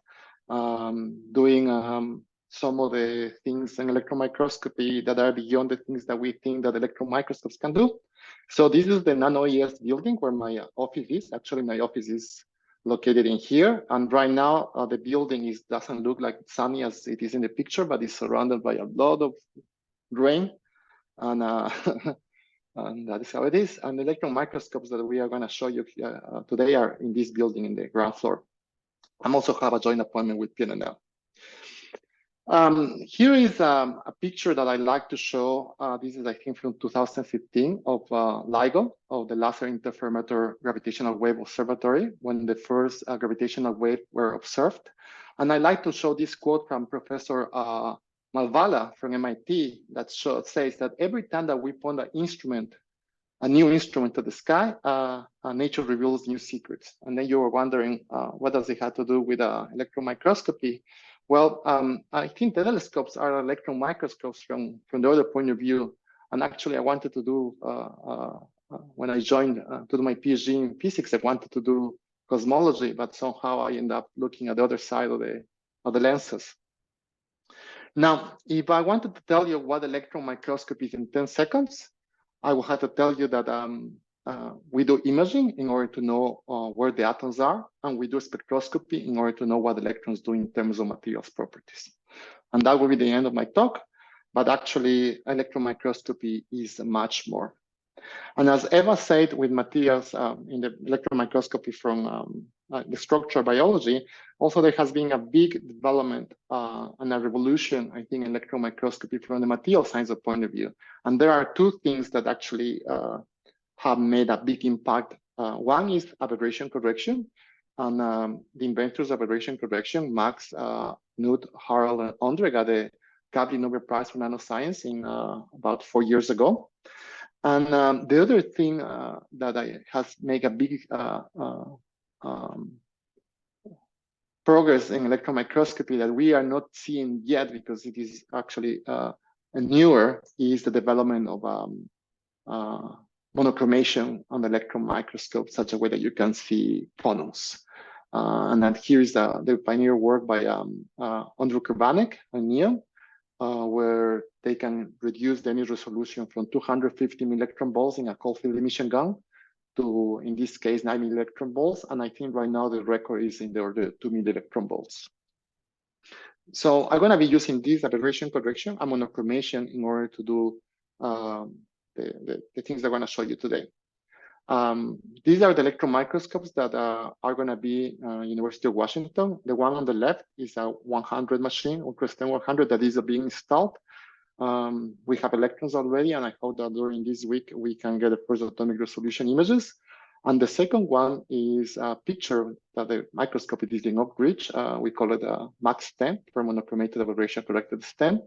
doing some of the things in electron microscopy that are beyond the things that we think that electron microscopes can do. So this is the NanoES building where my office is. Actually, my office is located in here. And right now, the building doesn't look like sunny as it is in the picture, but it's surrounded by a lot of rain. And, and that is how it is. And the electron microscopes that we are going to show you today are in this building in the ground floor. I also have a joint appointment with PNNL. Here is a picture that I like to show. This is, I think, from 2015 of LIGO, of the Laser Interferometer Gravitational Wave Observatory, when the first gravitational wave were observed. And I like to show this quote from Professor Malvala from MIT that says that every time that we point an instrument, a new instrument to the sky, nature reveals new secrets. And then you were wondering, what does it have to do with electron microscopy? Well, I think the telescopes are electron microscopes from the other point of view. And actually, I wanted to do, when I joined to do my PhD in physics, I wanted to do cosmology, but somehow I end up looking at the other side of the lenses. Now, if I wanted to tell you what electron microscopy is in 10 seconds, I will have to tell you that we do imaging in order to know where the atoms are, and we do spectroscopy in order to know what electrons do in terms of materials properties. And that will be the end of my talk, but actually electron microscopy is much more. And as Eva said, with materials in the electron microscopy from the structural biology, also there has been a big development and a revolution, I think, in electron microscopy from the material science point of view. And there are two things that actually have made a big impact. One is aberration correction, and the inventors of aberration correction, Max, Knut, Harald, and Andre, got the Gabriel Nobel Prize for Nanoscience in about 4 years ago. And the other thing that has made a big progress in electron microscopy that we are not seeing yet because it is actually newer is the development of monochromation on the electron microscope, such a way that you can see phonons. And that here is the pioneer work by Andrew Kerbanek and NEOM, where they can reduce the image resolution from 250 electron volts in a cold field emission gun to, in this case, 9 electron volts. And I think right now the record is in the order of 2 electron volts. So I'm going to be using this aberration correction and monochromation in order to do the things I'm going to show you today. These are the electron microscopes that are going to be University of Washington. The one on the left is a 100 machine, UltraStem 100, that is being installed. We have electrons already, and I hope that during this week we can get the first atomic resolution images. And the second one is a picture that the microscope is in Oak Ridge. We call it a MAX 10 for monochromated aberration corrected stem.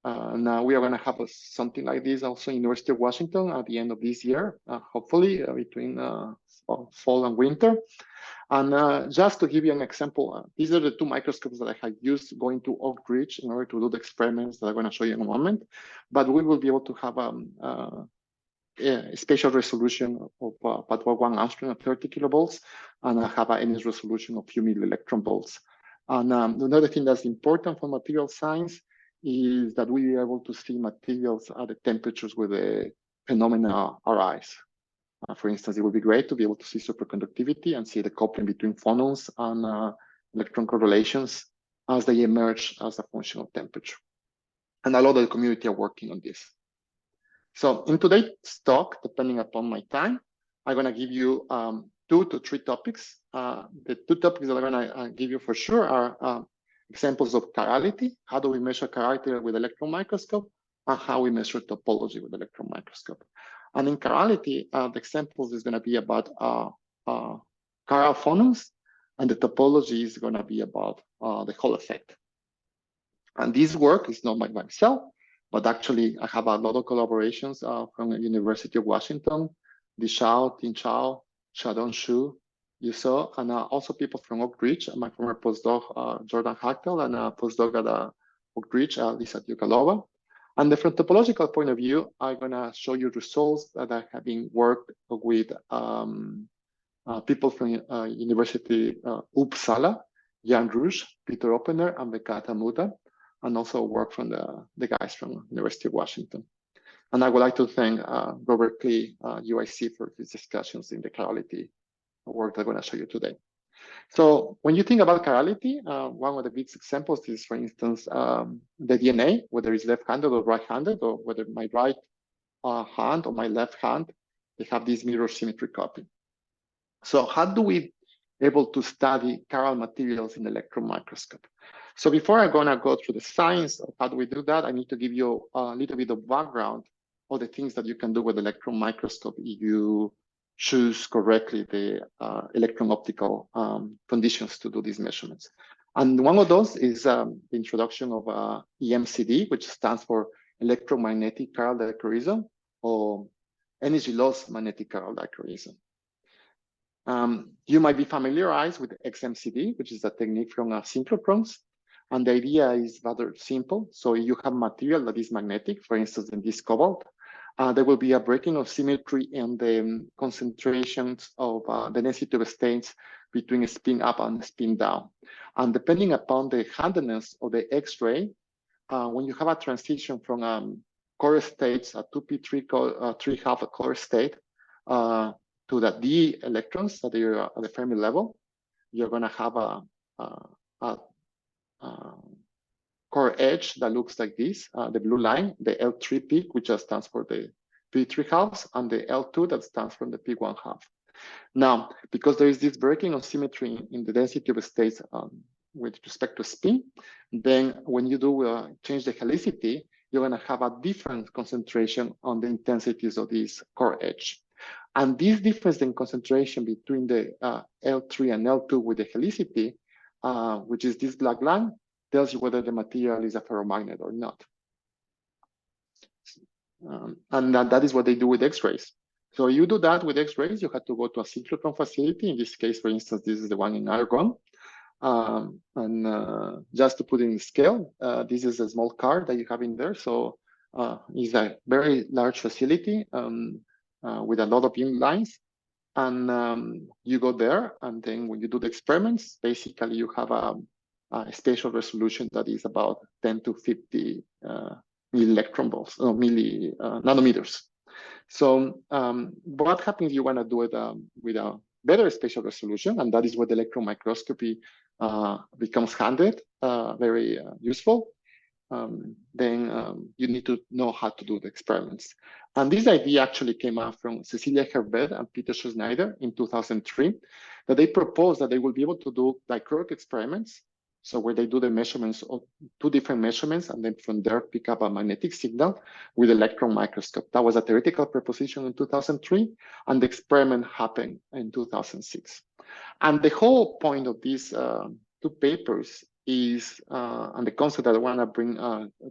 Now we are going to have something like this also in University of Washington at the end of this year, hopefully between fall and winter. And just to give you an example, these are the two microscopes that I have used going to Oak Ridge in order to do the experiments that I'm going to show you in a moment. But we will be able to have a spatial resolution of about 1 angstrom at 30 kilovolts, and I have an image resolution of few milli-electron volts. And another thing that's important for material science is that we are able to see materials at the temperatures where the phenomena arise. For instance, it would be great to be able to see superconductivity and see the coupling between phonons and electron correlations as they emerge as a function of temperature. And a lot of the community are working on this. So in today's talk, depending upon my time, I'm going to give you 2 to 3 topics. The 2 topics that I'm going to give you for sure are examples of chirality. How do we measure chirality with electron microscope, and how we measure topology with electron microscope. And in chirality, the examples is going to be about chiral phonons, and the topology is going to be about the Hall effect. And this work is not by myself, but actually I have a lot of collaborations from the University of Washington, Di Shao, Tin Chao, Shadon Shu, you saw, and also people from Oak Ridge, my former postdoc, Jordan Hachtel, and a postdoc at Oak Ridge, Lisa Dukalova. And from topological point of view, I'm going to show you results that I have been worked with people from University Uppsala Jan Rouge, Peter Oppener, and Bekata Muda, and also work from the guys from University of Washington. And I would like to thank Robert Klee, UIC, for his discussions in the chirality work that I'm going to show you today. So when you think about chirality, one of the big examples is, for instance, the DNA, whether it's left-handed or right-handed, or whether my right hand or my left hand, they have this mirror symmetry copy. So how do we able to study chiral materials in the electron microscope? So before I'm gonna go through the science of how do we do that, I need to give you a little bit of background of the things that you can do with the electron microscope if you choose correctly the electron optical conditions to do these measurements. And one of those is the introduction of EMCD, which stands for electromagnetic chiral dichroism, or energy loss magnetic chiral dichroism. You might be familiarized with XMCD, which is a technique from synchrotrons. And the idea is rather simple. So you have material that is magnetic, for instance, in this cobalt. There will be a breaking of symmetry in the concentrations of the density of states between spin up and spin down. And depending upon the handedness of the X-ray, when you have a transition from core states, a 2p3 3/2 core state, to the D electrons that are at the Fermi level, you're going to have a core edge that looks like this, the blue line, the L3 peak, which just stands for the P3/2, and the L2 that stands for the P1/2. Now, because there is this breaking of symmetry in the density of states with respect to spin, then when you do change the helicity, you're going to have a different concentration on the intensities of this core edge. And this difference in concentration between the L3 and L2 with the helicity, which is this black line, tells you whether the material is a ferromagnet or not. And that is what they do with X-rays. So you do that with X-rays, you have to go to a synchrotron facility. In this case, for instance, this is the one in Argonne. Just to put in scale, this is a small car that you have in there. So it's a very large facility with a lot of beam lines. And you go there, and then when you do the experiments, basically you have a spatial resolution that is about 10 to 50 milli-electron volts, nanometers. So what happens if you want to do it with a better spatial resolution, and that is where the electron microscopy becomes very useful. Then you need to know how to do the experiments. And this idea actually came out from Cecilia Herbert and Peter Schneider in 2003, that they proposed that they will be able to do dichroic experiments. So where they do the measurements of 2 different measurements, and then from there pick up a magnetic signal with electron microscope. That was a theoretical proposition in 2003, and the experiment happened in 2006. And the whole point of these 2 papers is, and the concept that I want to bring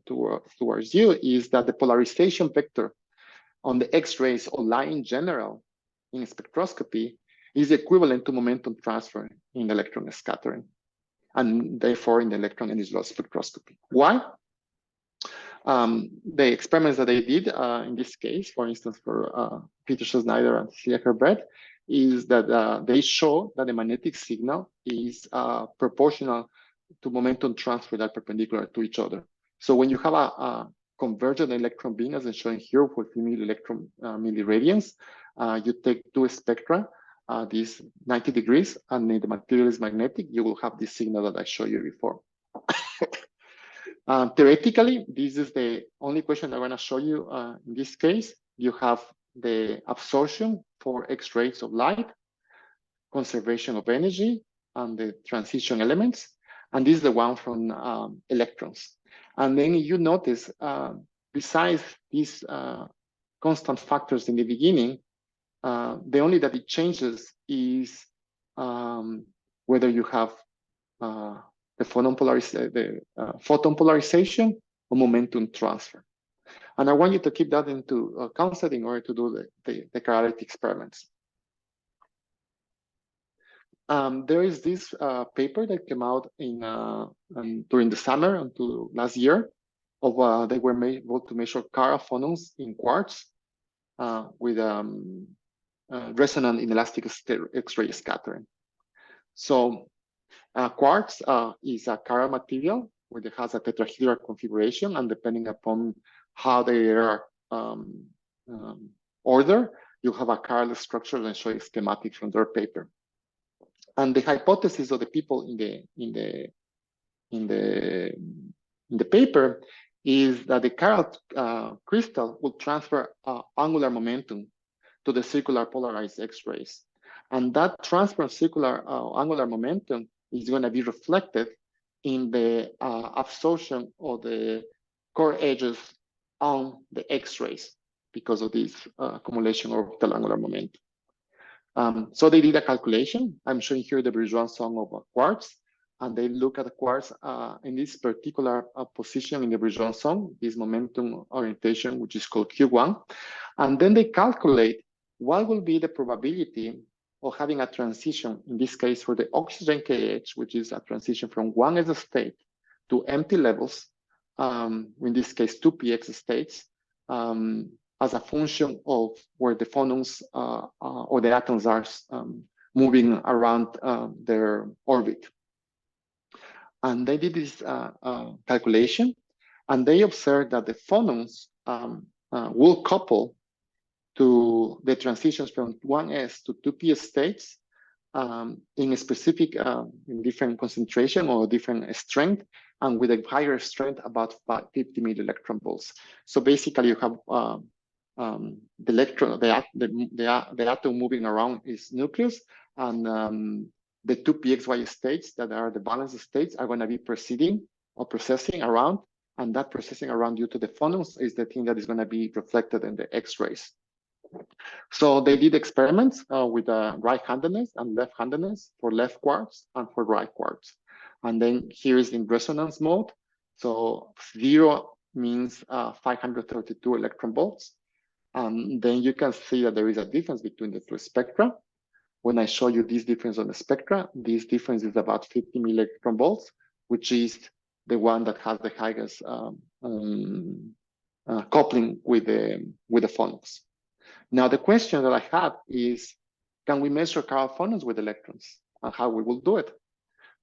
towards you, is that the polarization vector on the X-rays or light in general in spectroscopy is equivalent to momentum transfer in electron scattering, and therefore in the electron energy loss spectroscopy. Why? The experiments that they did in this case, for instance, for Peter Schneider and Cecilia Herbert, is that they show that the magnetic signal is proportional to momentum transfer that are perpendicular to each other. So when you have a convergent electron beam, as I'm showing here for 3 milli-electron milliradians, you take 2 spectra, these 90 degrees, and the material is magnetic, you will have this signal that I showed you before. Theoretically, this is the only question I want to show you in this case. You have the absorption for X-rays of light, conservation of energy, and the transition elements. And this is the one from electrons. And then you notice, besides these constant factors in the beginning, the only that it changes is whether you have the photon polarization or momentum transfer. And I want you to keep that into concept in order to do the chirality experiments. There is this paper that came out during the summer until last year. They were able to measure chiral phonons in quartz with resonant inelastic X-ray scattering. So Quartz is a chiral material where it has a tetrahedral configuration, and depending upon how they are ordered, you have a chiral structure, and show you schematics from their paper. And the hypothesis of the people in the paper is that the chiral crystal will transfer angular momentum to the circular polarized X-rays. And that transfer of circular angular momentum is going to be reflected in the absorption of the core edges on the X-rays because of this accumulation of orbital angular momentum. So they did a calculation. I'm showing here the Brisbane sum of quartz, and they look at the quartz in this particular position in the Brisbane sum, this momentum orientation, which is called Q1. And then they calculate what will be the probability of having a transition, in this case for the oxygen KH, which is a transition from 1s state to empty levels, in this case 2px states, as a function of where the phonons or the atoms are moving around their orbit. And they did this calculation, and they observed that the phonons will couple to the transitions from 1s to 2p states in a specific, in different concentration or different strength, and with a higher strength, about 50 millielectron volts. So basically, you have the electron, the atom moving around is nucleus, and the 2pxy states that are the valence states are going to be proceeding or processing around, and that processing around due to the phonons is the thing that is going to be reflected in the X-rays. So they did experiments with right-handedness and left-handedness for left quartz and for right quartz. And then here is in resonance mode. So 0 means 532 electron volts. Then you can see that there is a difference between the two spectra. When I show you this difference on the spectra, this difference is about 50 millielectron volts, which is the one that has the highest coupling with the phonons. Now, the question that I had is, can we measure chiral phonons with electrons, and how we will do it?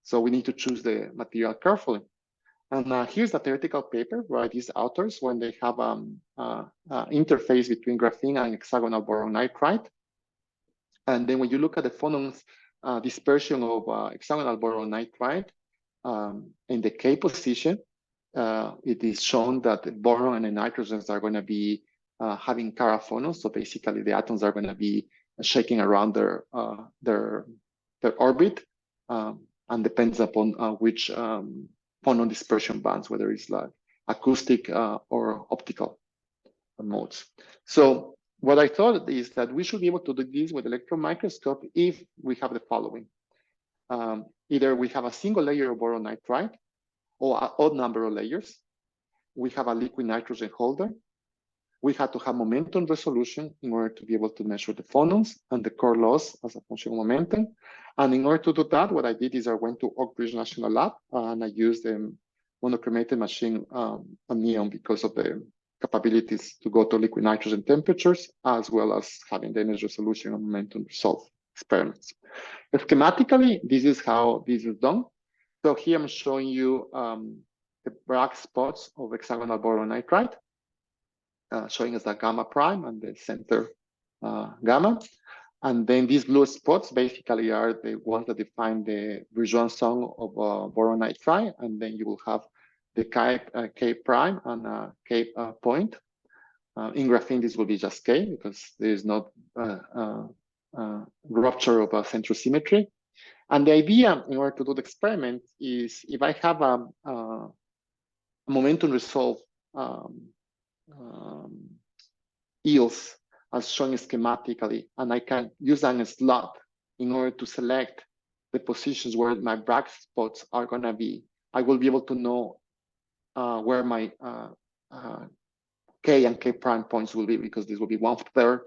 So we need to choose the material carefully. And here's the theoretical paper by these authors when they have interface between graphene and hexagonal boron nitride. And then when you look at the phonons dispersion of hexagonal boron nitride in the K position, it is shown that the boron and the nitrogens are going to be having chiral phonons. So basically, the atoms are going to be shaking around their orbit, and depends upon which phonon dispersion bands, whether it's like acoustic or optical modes. So what I thought is that we should be able to do this with electron microscope if we have the following. Either we have a single layer of boron nitride or an odd number of layers. We have a liquid nitrogen holder. We had to have momentum resolution in order to be able to measure the phonons and the core loss as a function of momentum. And in order to do that, what I did is I went to Oak Ridge National Lab and I used a monochromated machine on neon because of the capabilities to go to liquid nitrogen temperatures, as well as having the energy resolution and momentum resolve experiments. Schematically, this is how this is done. So here I'm showing you the black spots of hexagonal boron nitride, showing us the gamma prime and the center gamma. And then these blue spots basically are the ones that define the Brisbane sum of boron nitride. And then you will have the K prime and K point. In graphene, this will be just K because there is no rupture of centrosymmetry. And the idea in order to do the experiment is if I have a momentum resolve EELs as shown schematically, and I can use a slot in order to select the positions where my Bragg spots are going to be, I will be able to know where my K and K prime points will be, because this will be 1/3,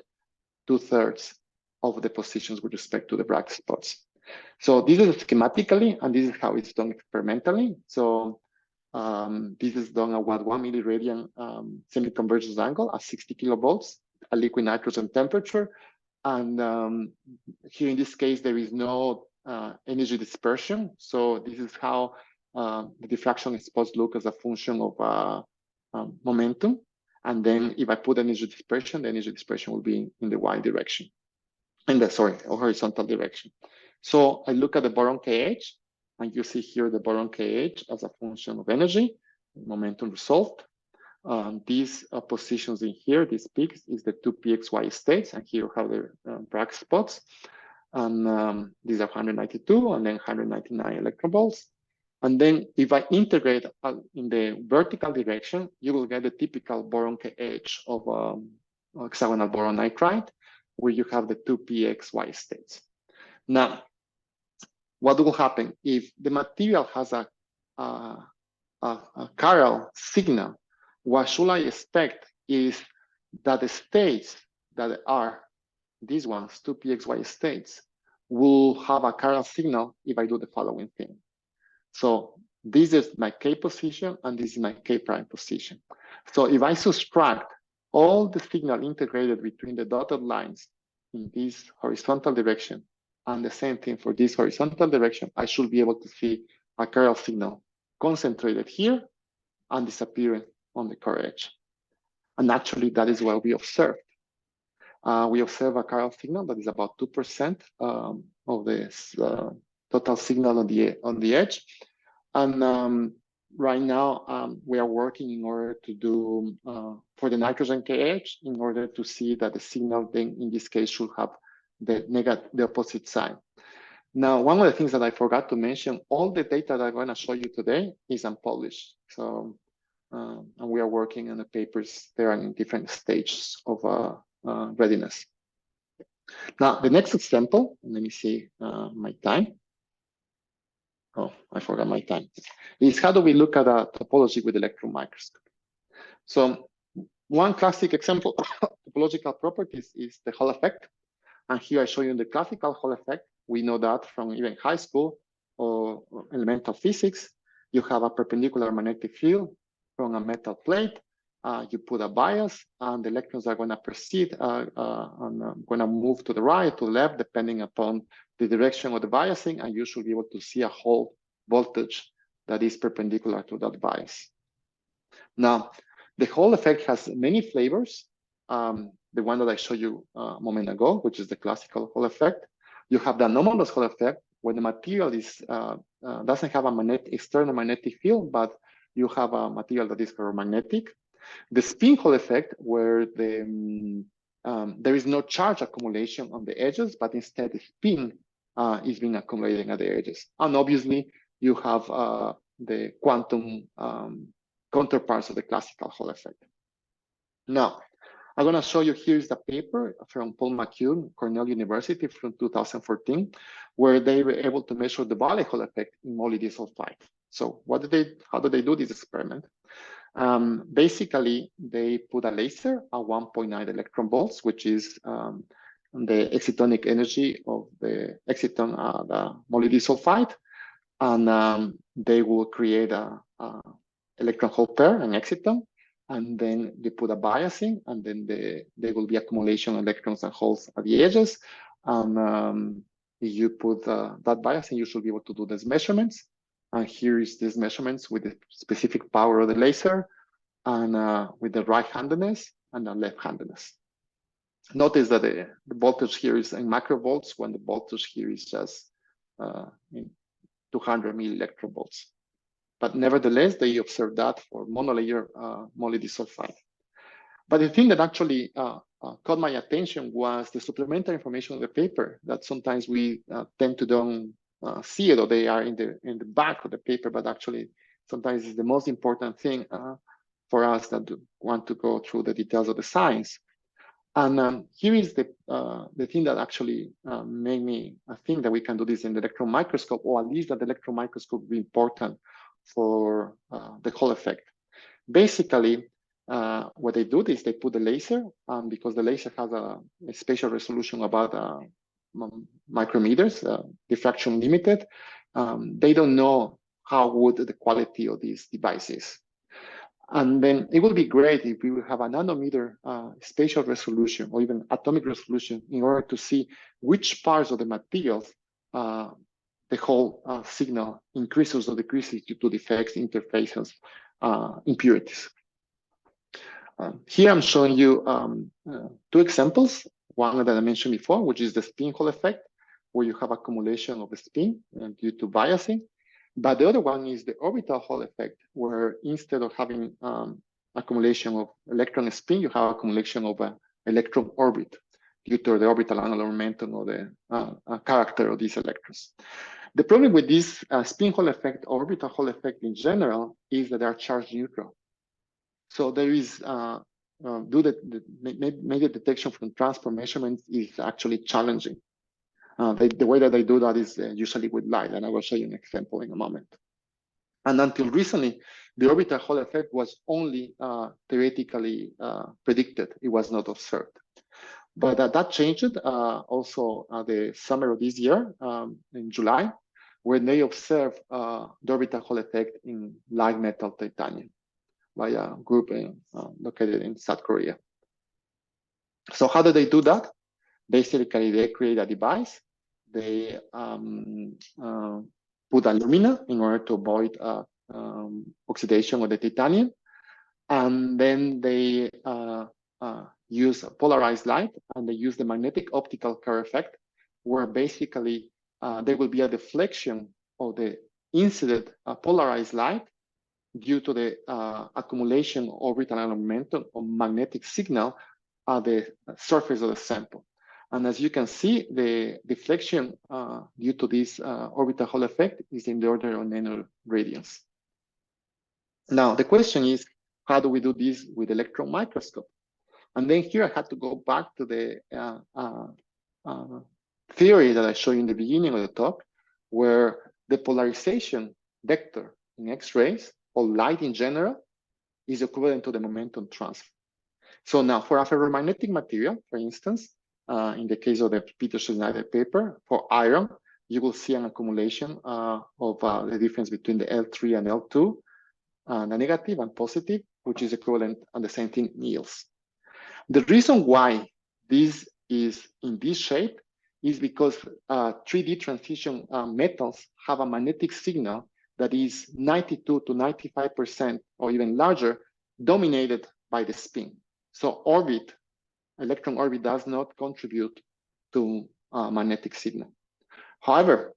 2/3 of the positions with respect to the Bragg spots. So this is schematically, and this is how it's done experimentally. So this is done at 1 milliradian semi-convergence angle at 60 kilovolts, a liquid nitrogen temperature. And here in this case, there is no energy dispersion. So this is how the diffraction is supposed to look as a function of momentum. And then if I put energy dispersion, the energy dispersion will be in the y direction, horizontal direction. So I look at the boron KH, and you see here the boron KH as a function of energy, momentum resolved. These positions in here, these peaks, is the 2pxy states, and here you have the black spots. And these are 192 and then 199 electron volts. And then if I integrate in the vertical direction, you will get the typical boron KH of hexagonal boron nitride, where you have the 2pxy states. Now, what will happen if the material has a chiral signal? What should I expect is that the states that are these ones, 2pxy states, will have a chiral signal if I do the following thing. So this is my K position, and this is my K prime position. So if I subtract all the signal integrated between the dotted lines in this horizontal direction, and the same thing for this horizontal direction, I should be able to see a chiral signal concentrated here and disappearing on the core edge. And actually, that is what we observed. We observe a chiral signal that is about 2% of the total signal on the edge. And right now, we are working in order to do for the nitrogen KH, in order to see that the signal then in this case should have the opposite sign. Now, one of the things that I forgot to mention, all the data that I'm going to show you today is unpublished. So, and we are working on the papers. They are in different stages of readiness. Now, the next example, let me see my time. Oh, I forgot my time. Is how do we look at a topology with electron microscope? So one classic example of topological properties is the Hall effect. And here I show you the classical Hall effect. We know that from even high school or elemental physics. You have a perpendicular magnetic field from a metal plate. You put a bias, and the electrons are going to proceed and going to move to the right, to the left, depending upon the direction of the biasing, and you should be able to see a Hall voltage that is perpendicular to that bias. Now, the Hall effect has many flavors. The one that I showed you a moment ago, which is the classical Hall effect. You have the anomalous Hall effect, where the material is doesn't have a external magnetic field, but you have a material that is ferromagnetic. The spin Hall effect, where there is no charge accumulation on the edges, but instead the spin is being accumulated at the edges. And obviously, you have the quantum counterparts of the classical Hall effect. Now, I'm going to show you, here's the paper from Paul McCune, Cornell University from 2014, where they were able to measure the Valley Hall effect in molybdenum. So how did they do this experiment? Basically, they put a laser at 1.9 electron volts, which is the excitonic energy of the exciton, the molybdenum sulfide, and they will create a electron hole pair, an exciton, and then they put a biasing, and then there will be accumulation of electrons and holes at the edges. And if you put that biasing, you should be able to do these measurements. And here is these measurements with the specific power of the laser, and with the right-handedness and the left-handedness. Notice that the voltage here is in microvolts, when the voltage here is just in 200 milli-electron volts. But nevertheless, they observed that for monolayer molybdenum sulfide. But the thing that actually caught my attention was the supplementary information of the paper, that sometimes we tend to don't see it, or they are in the back of the paper, but actually sometimes it's the most important thing for us that want to go through the details of the science. And here is the thing that actually made me think that we can do this in the electron microscope, or at least that the electron microscope will be important for the Hall effect. Basically, what they do is they put the laser, because the laser has a spatial resolution about micrometers, diffraction limited. They don't know how good the quality of these devices. And then it would be great if we would have a nanometer spatial resolution, or even atomic resolution, in order to see which parts of the materials the whole signal increases or decreases due to defects, interfaces, impurities. Here I'm showing you two examples. One that I mentioned before, which is the spin Hall effect, where you have accumulation of the spin due to biasing. But the other one is the orbital Hall effect, where instead of having accumulation of electron spin, you have accumulation of an electron orbit due to the orbital angular momentum or the character of these electrons. The problem with this spin Hall effect, orbital Hall effect in general, is that they are charge neutral. So there is maybe detection from transport measurements is actually challenging. The way that they do that is usually with light, and I will show you an example in a moment. And until recently, the orbital Hall effect was only theoretically predicted. It was not observed. But that changed also the summer of this year, in July, when they observed the orbital Hall effect in light metal titanium by a group located in South Korea. So how do they do that? Basically, they create a device. They put alumina in order to avoid oxidation of the titanium. And then they use polarized light, and they use the magnetic optical curve effect, where basically there will be a deflection of the incident polarized light due to the accumulation of orbital angular momentum or magnetic signal at the surface of the sample. And as you can see, the deflection due to this orbital Hall effect is in the order of nanoradians. Now, the question is, how do we do this with electron microscope? And then here I had to go back to the theory that I showed you in the beginning of the talk, where the polarization vector in X-rays or light in general is equivalent to the momentum transfer. So now for a ferromagnetic material, for instance, in the case of the Peter-Schneider paper, for iron, you will see an accumulation of the difference between the L3 and L2, the negative and positive, which is equivalent, and the same thing in yields. The reason why this is in this shape is because 3D transition metals have a magnetic signal that is 92 to 95% or even larger, dominated by the spin. So electron orbit does not contribute to magnetic signal. However,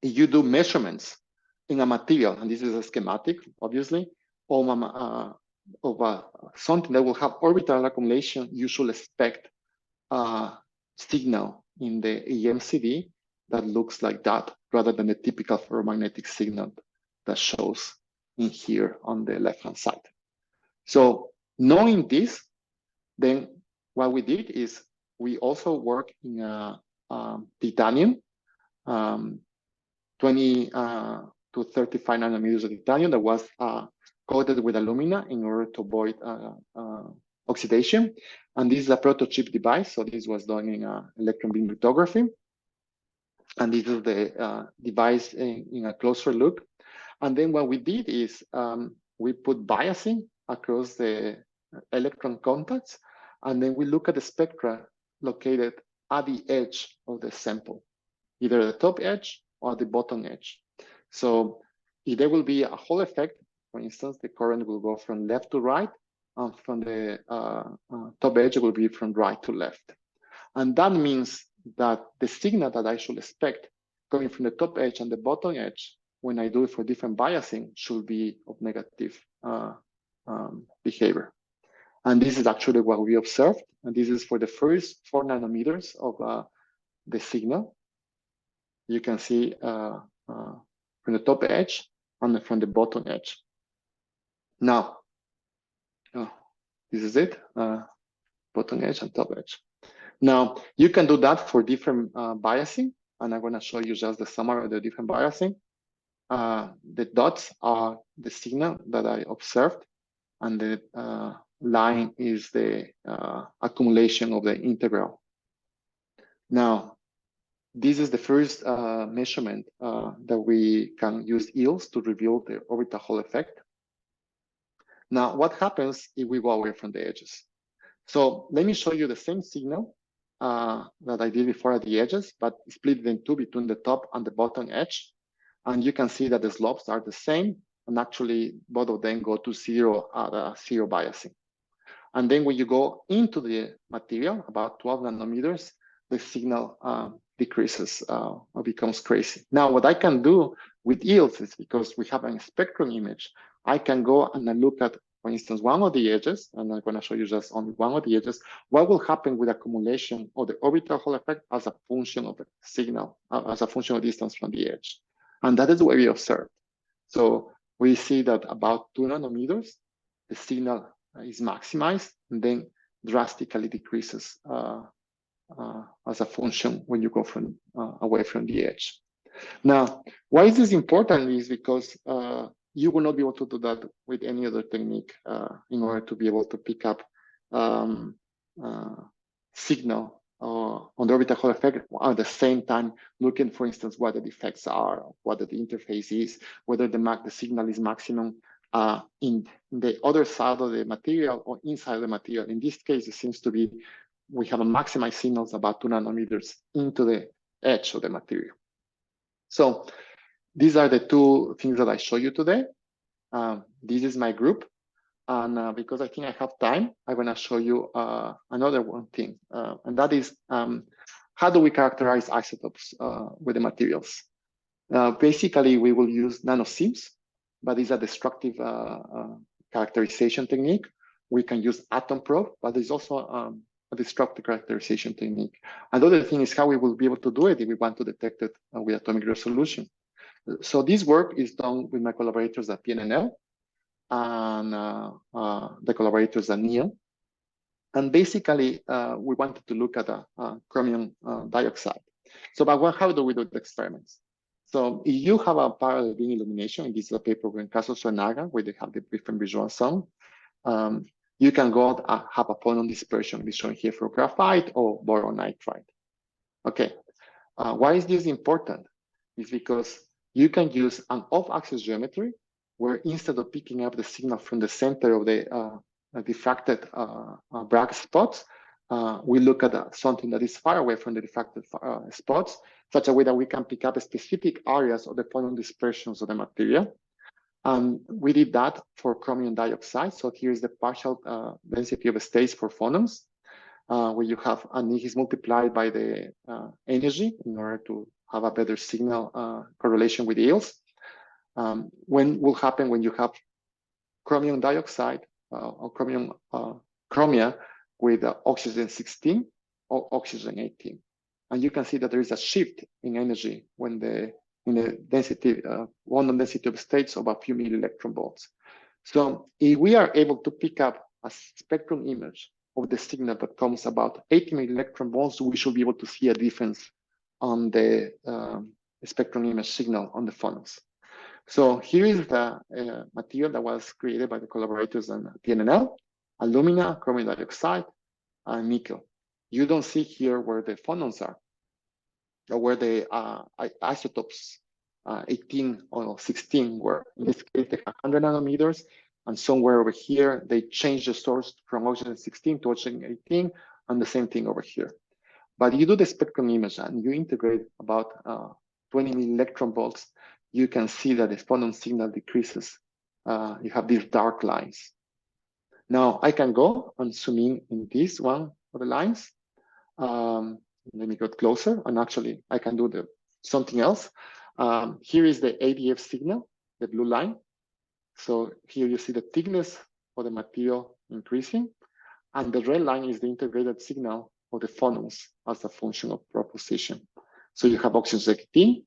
if you do measurements in a material, and this is a schematic, obviously, of something that will have orbital accumulation, you should expect a signal in the EMCD that looks like that, rather than the typical ferromagnetic signal that shows in here on the left-hand side. So knowing this, then what we did is we also work in titanium, 20 to 35 nanometers of titanium that was coated with alumina in order to avoid oxidation. And this is a prototype device. So this was done in electron beam lithography. And this is the device in a closer look. And then what we did is we put biasing across the electron contacts. And then we look at the spectra located at the edge of the sample, either the top edge or the bottom edge. So if there will be a Hall effect, for instance, the current will go from left to right, and from the top edge, it will be from right to left. And that means that the signal that I should expect coming from the top edge and the bottom edge, when I do it for different biasing, should be of negative behavior. And this is actually what we observed. And this is for the first 4 nanometers of the signal. You can see from the top edge and from the bottom edge. Now, this is it, bottom edge and top edge. Now, you can do that for different biasing, and I'm going to show you just the summary of the different biasing. The dots are the signal that I observed, and the line is the accumulation of the integral. Now, this is the first measurement that we can use yields to reveal the orbital Hall effect. Now, what happens if we go away from the edges? So let me show you the same signal that I did before at the edges, but split it in two between the top and the bottom edge. And you can see that the slopes are the same, and actually both of them go to zero at zero biasing. And then when you go into the material, about 12 nanometers, the signal decreases or becomes crazy. Now, what I can do with yields is, because we have a spectrum image, I can go and I look at, for instance, one of the edges, and I'm going to show you just only one of the edges, what will happen with accumulation of the orbital Hall effect as a function of the signal, as a function of distance from the edge. And that is what we observed. So we see that about 2 nanometers, the signal is maximized and then drastically decreases as a function when you go from away from the edge. Now, why is this important is because you will not be able to do that with any other technique in order to be able to pick up signal on the orbital Hall effect at the same time looking, for instance, what the defects are, what the interface is, whether the signal is maximum in the other side of the material or inside the material. In this case, it seems to be we have a maximized signals about 2 nanometers into the edge of the material. So these are the two things that I show you today. This is my group. And because I think I have time, I'm going to show you another one thing. And that is, how do we characterize isotopes with the materials? Basically, we will use nanosims, but it's a destructive characterization technique. We can use atom probe, but there's also a destructive characterization technique. Another thing is how we will be able to do it if we want to detect it with atomic resolution. So this work is done with my collaborators at PNNL and the collaborators at NEO. And basically, we wanted to look at chromium dioxide. So, but how do we do the experiments? So if you have a parallel beam illumination, and this is a paper with Casos Naga, where they have the different visual sound, you can go have a phonon dispersion, is shown here for graphite or boron nitride. Okay, why is this important? It's because you can use an off-axis geometry where instead of picking up the signal from the center of the diffracted Bragg spots, we look at something that is far away from the diffracted spots, such a way that we can pick up specific areas of the phonon dispersions of the material. And we did that for chromium dioxide. So here's the partial density of states for phonons, where you have an is multiplied by the energy in order to have a better signal correlation with yields. When will happen when you have chromium dioxide or chromium chromia with oxygen 16 or oxygen 18. And you can see that there is a shift in energy when in the density, quantum density of states of a few milli-electron volts. So if we are able to pick up a spectrum image of the signal that comes about 80 milli-electron volts, we should be able to see a difference on the spectrum image signal on the phonons. So here is the material that was created by the collaborators on PNNL, alumina, chromium dioxide, and nickel. You don't see here where the phonons are, or where the isotopes 18 or 16 were. In this case, they have 100 nanometers, and somewhere over here, they changed the source from oxygen 16 to oxygen 18, and the same thing over here. But you do the spectrum image and you integrate about 20 milli-electron volts, you can see that the phonon signal decreases. You have these dark lines. Now I can go and zoom in this one of the lines. Let me get closer, and actually I can do something else. Here is the ADF signal, the blue line. So here you see the thickness of the material increasing, and the red line is the integrated signal of the phonons as a function of proposition. So you have oxygen 18,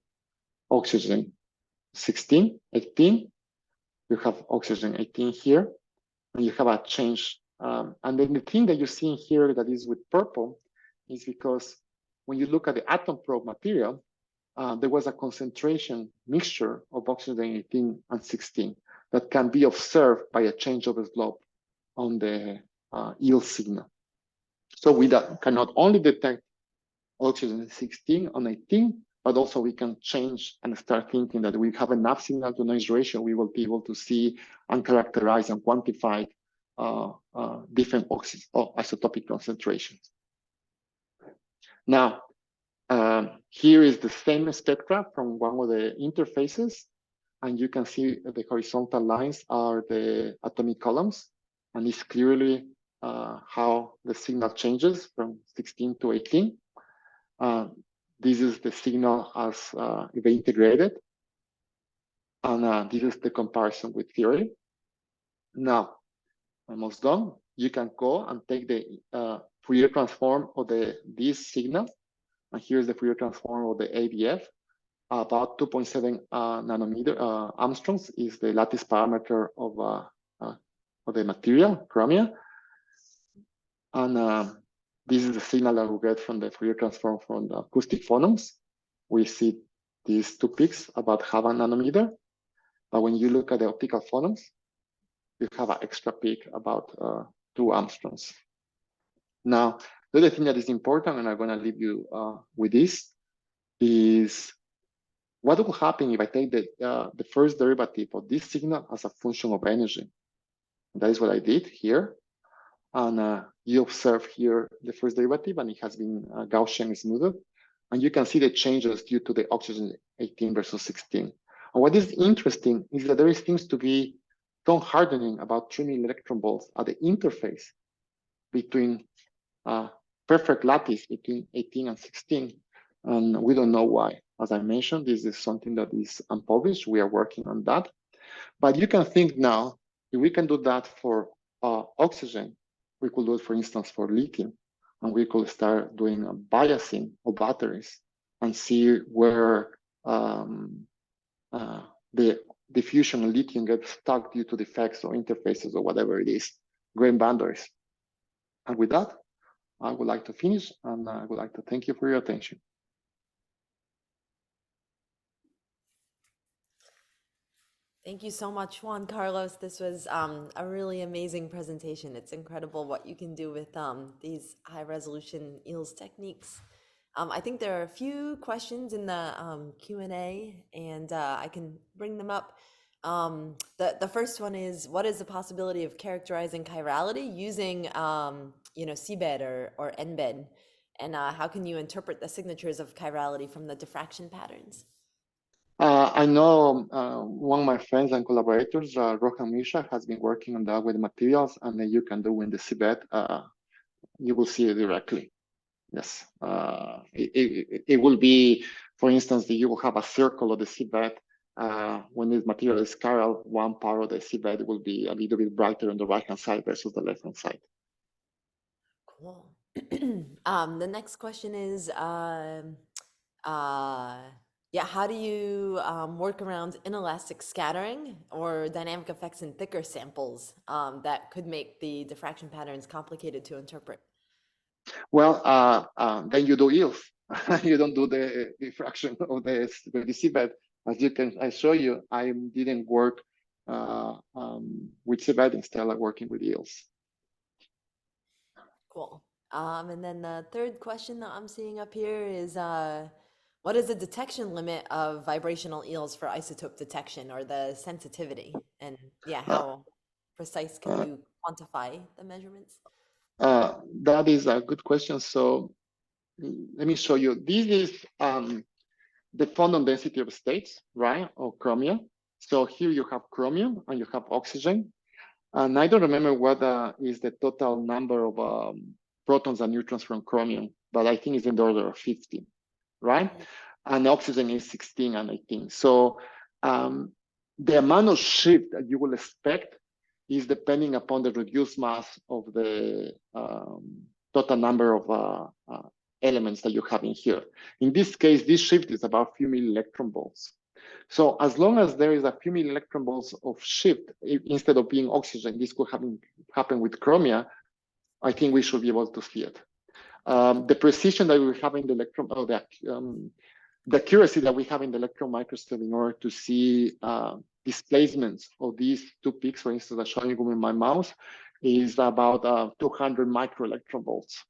oxygen 16, 18. You have oxygen 18 here, and you have a change. And then the thing that you see in here that is with purple is because when you look at the atom probe material, there was a concentration mixture of oxygen 18 and 16 that can be observed by a change of slope on the yield signal. So we can not only detect oxygen 16 on 18, but also we can change and start thinking that we have enough signal to noise ratio, we will be able to see and characterize and quantify different isotopic concentrations. Now, here is the same spectra from one of the interfaces, and you can see the horizontal lines are the atomic columns, and it's clearly how the signal changes from 16 to 18. This is the signal as they integrated, and this is the comparison with theory. Now, almost done. You can go and take the Fourier transform of this signal, and here's the Fourier transform of the ADF. About 2.7 nanometer angstroms is the lattice parameter of the material, chromia. And this is the signal that we get from the Fourier transform from the acoustic phonons. We see these two peaks about half a nanometer. But when you look at the optical phonons, you have an extra peak about 2 angstroms. Now, the other thing that is important, and I'm going to leave you with this, is what will happen if I take the first derivative of this signal as a function of energy? That is what I did here. And you observe here the first derivative, and it has been Gaussian smoothed. And you can see the changes due to the oxygen 18 versus 16. And what is interesting is that there seems to be some hardening about 3 electron volts at the interface between perfect lattice between 18 and 16. And we don't know why. As I mentioned, this is something that is unpublished. We are working on that. But you can think now, if we can do that for oxygen, we could do it, for instance, for lithium. And we could start doing a biasing of batteries and see where the diffusion of lithium gets stuck due to defects or interfaces or whatever it is, grain boundaries. And with that, I would like to finish, and I would like to thank you for your attention. Thank you so much, Juan Carlos. This was a really amazing presentation. It's incredible what you can do with these high-resolution EELS techniques. I think there are a few questions in the Q&A, and I can bring them up. The first one is, what is the possibility of characterizing chirality using CBED or NBED? And how can you interpret the signatures of chirality from the diffraction patterns? I know one of my friends and collaborators, Rohan Misha, has been working on that with materials, and then you can do in the CBED, you will see it directly. Yes, it will be, for instance, you will have a circle of the CBED. When this material is chiral, one part of the CBED will be a little bit brighter on the right-hand side versus the left-hand side. Cool. The next question is, how do you work around inelastic scattering or dynamic effects in thicker samples that could make the diffraction patterns complicated to interpret? Well, then you do EELS. You don't do the diffraction of the CBED. As I show you, I didn't work with CBED. Instead of working with EELS. Cool. And then the third question that I'm seeing up here is, what is the detection limit of vibrational EELS for isotope detection, or the sensitivity? And how precise can you quantify the measurements? That is a good question. So let me show you. This is the phonon density of states, right, or chromium. So here you have chromium and you have oxygen. And I don't remember what is the total number of protons and neutrons from chromium, but I think it's in the order of 50, right? And oxygen is 16 and 18. So the amount of shift that you will expect is depending upon the reduced mass of the total number of elements that you have in here. In this case, this shift is about a few milli-electron volts. So as long as there is a few milli-electron volts of shift, instead of being oxygen, this could happen with chromia, I think we should be able to see it. The precision that we have in the electron, or the accuracy that we have in the electron microscope in order to see displacements of these two peaks, for instance, I'm showing you with my mouse, is about 200 microelectron volts,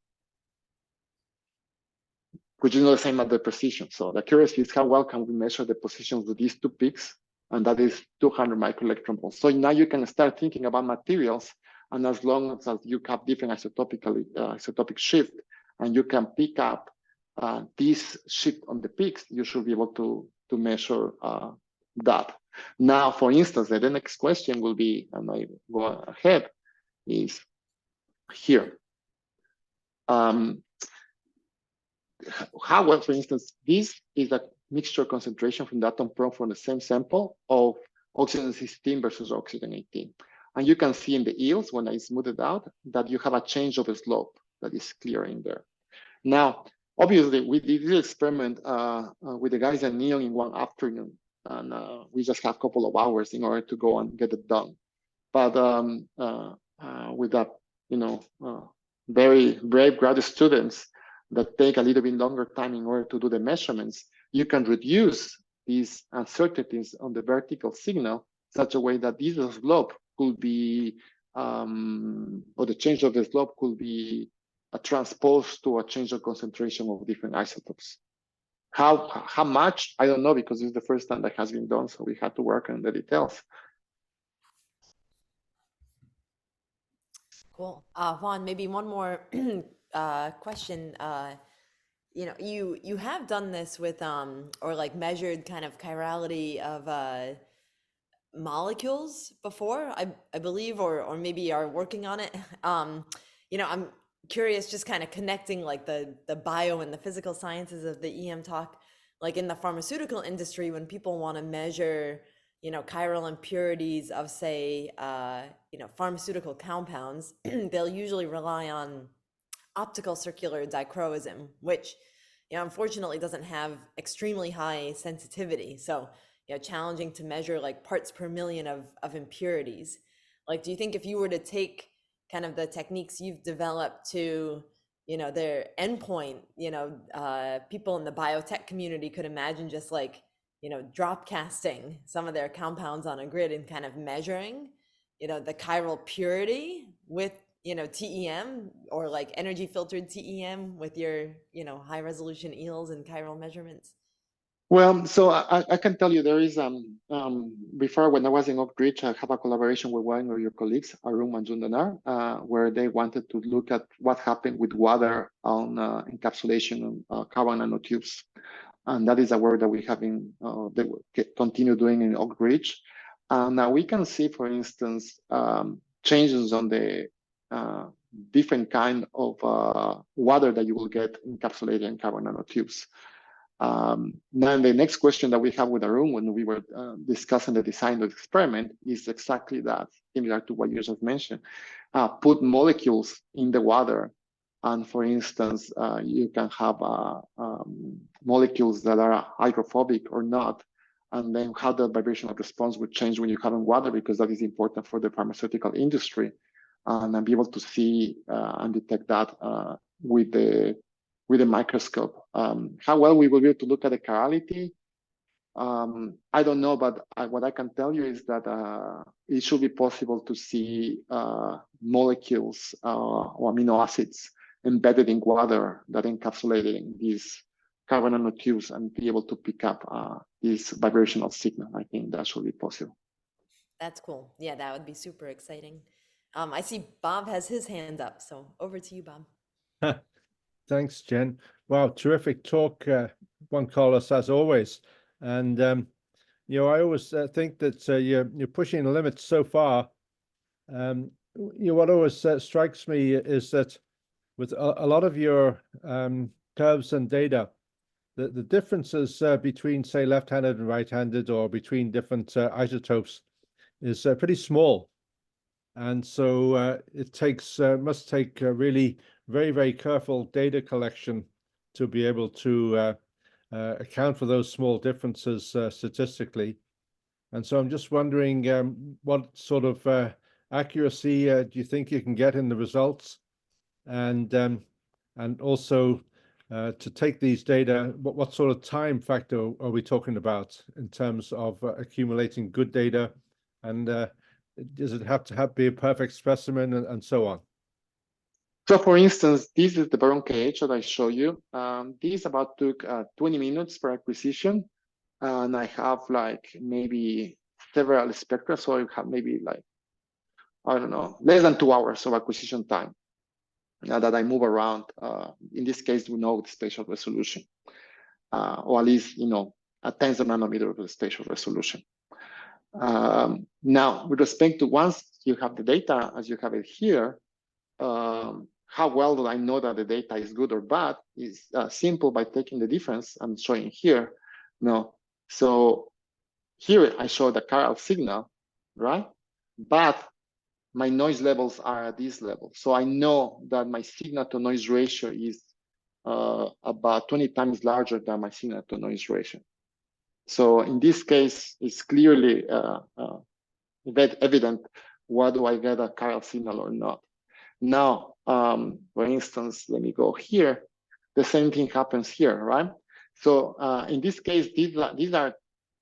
which is not the same as the precision. So the accuracy is how well can we measure the positions of these two peaks, and that is 200 microelectron volts. So now you can start thinking about materials, and as long as you have different isotopic shift, and you can pick up this shift on the peaks, you should be able to measure that. Now, for instance, the next question will be, and I go ahead, is here. How well, for instance, this is a mixture concentration from the atom probe from the same sample of oxygen 16 versus oxygen 18. And you can see in the yields, when I smooth it out, that you have a change of the slope that is clear in there. Now, obviously, we did this experiment with the guys at NEO in one afternoon, and we just have a couple of hours in order to go and get it done. But with that, very brave grad students that take a little bit longer time in order to do the measurements, you can reduce these uncertainties on the vertical signal such a way that this slope could be, or the change of the slope could be transposed to a change of concentration of different isotopes. How much? I don't know, because this is the first time that has been done, so we had to work on the details. Cool. Juan, maybe one more question. You have done this with or like measured kind of chirality of molecules before, I believe, or maybe are working on it. I'm curious, just kind of connecting like the bio and the physical sciences of the EM talk, like in the pharmaceutical industry, when people want to measure, chiral impurities of, say, pharmaceutical compounds, they'll usually rely on optical circular dichroism, which, unfortunately doesn't have extremely high sensitivity. So, challenging to measure like parts per million of impurities. Like, do you think if you were to take kind of the techniques you've developed to, their endpoint, people in the biotech community could imagine just like, drop casting some of their compounds on a grid and kind of measuring, the chiral purity with, TEM, or like energy filtered TEM with your, high resolution EELs and chiral measurements? Well, so I can tell you there is, before when I was in Oak Ridge, I have a collaboration with one of your colleagues, Arun and Jundanar, where they wanted to look at what happened with water on encapsulation of carbon nanotubes. And that is a work that we have been, continue doing in Oak Ridge. Now we can see, for instance, changes on the different kind of water that you will get encapsulated in carbon nanotubes. Now the next question that we have with Arun when we were discussing the design of the experiment is exactly that, similar to what you just mentioned. Put molecules in the water, and for instance, you can have molecules that are hydrophobic or not, and then how the vibrational response would change when you have in water, because that is important for the pharmaceutical industry, and be able to see and detect that with the microscope. How well we will be able to look at the chirality, I don't know, but what I can tell you is that it should be possible to see molecules or amino acids embedded in water that encapsulated in these carbon nanotubes and be able to pick up this vibrational signal. I think that should be possible. That's cool. Yeah, that would be super exciting. I see Bob has his hand up, so over to you, Bob. Thanks, Jen. Wow, terrific talk, Juan Carlos, as always. And I always think that you're pushing the limits so far. What always strikes me is that with a lot of your curves and data, the differences between, say, left-handed and right-handed, or between different isotopes, is pretty small. And so it must take really very, very careful data collection to be able to account for those small differences statistically. And so I'm just wondering what sort of accuracy do you think you can get in the results, and also to take these data, what sort of time factor are we talking about in terms of accumulating good data, and does it have to be a perfect specimen, and so on? So for instance, this is the boron KH that I show you. This about took 20 minutes per acquisition. And I have like maybe several spectra. So I have maybe like, I don't know, less than 2 hours of acquisition time. that I move around. In this case, we know the spatial resolution, or at least, a tens of nanometer of the spatial resolution. Now, with respect to once you have the data as you have it here, how well do I know that the data is good or bad is simple by taking the difference I'm showing here. No, so here I show the chiral signal, right? But my noise levels are at this level. So I know that my signal to noise ratio is about 20 times larger than my signal to noise ratio. So in this case, it's clearly evident whether I get a chiral signal or not. Now, for instance, let me go here. The same thing happens here, right? So in this case, these are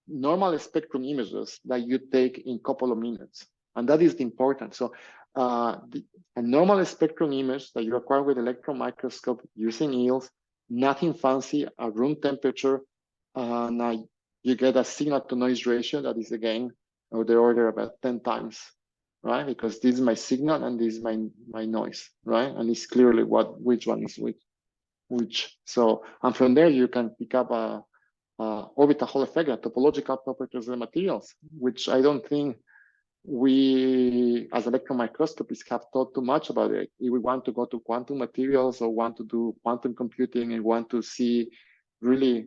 normal spectrum images that you take in a couple of minutes. And that is important. So a normal spectrum image that you acquire with electron microscope using EELS, nothing fancy, at room temperature, now you get a signal to noise ratio that is again of the order about 10 times, right? Because this is my signal and this is my noise, right? And it's clearly which one is which. So, and from there you can pick up a orbital Hall effect, topological properties of the materials, which I don't think we as electron microscopists have thought too much about it. If we want to go to quantum materials or want to do quantum computing and want to see really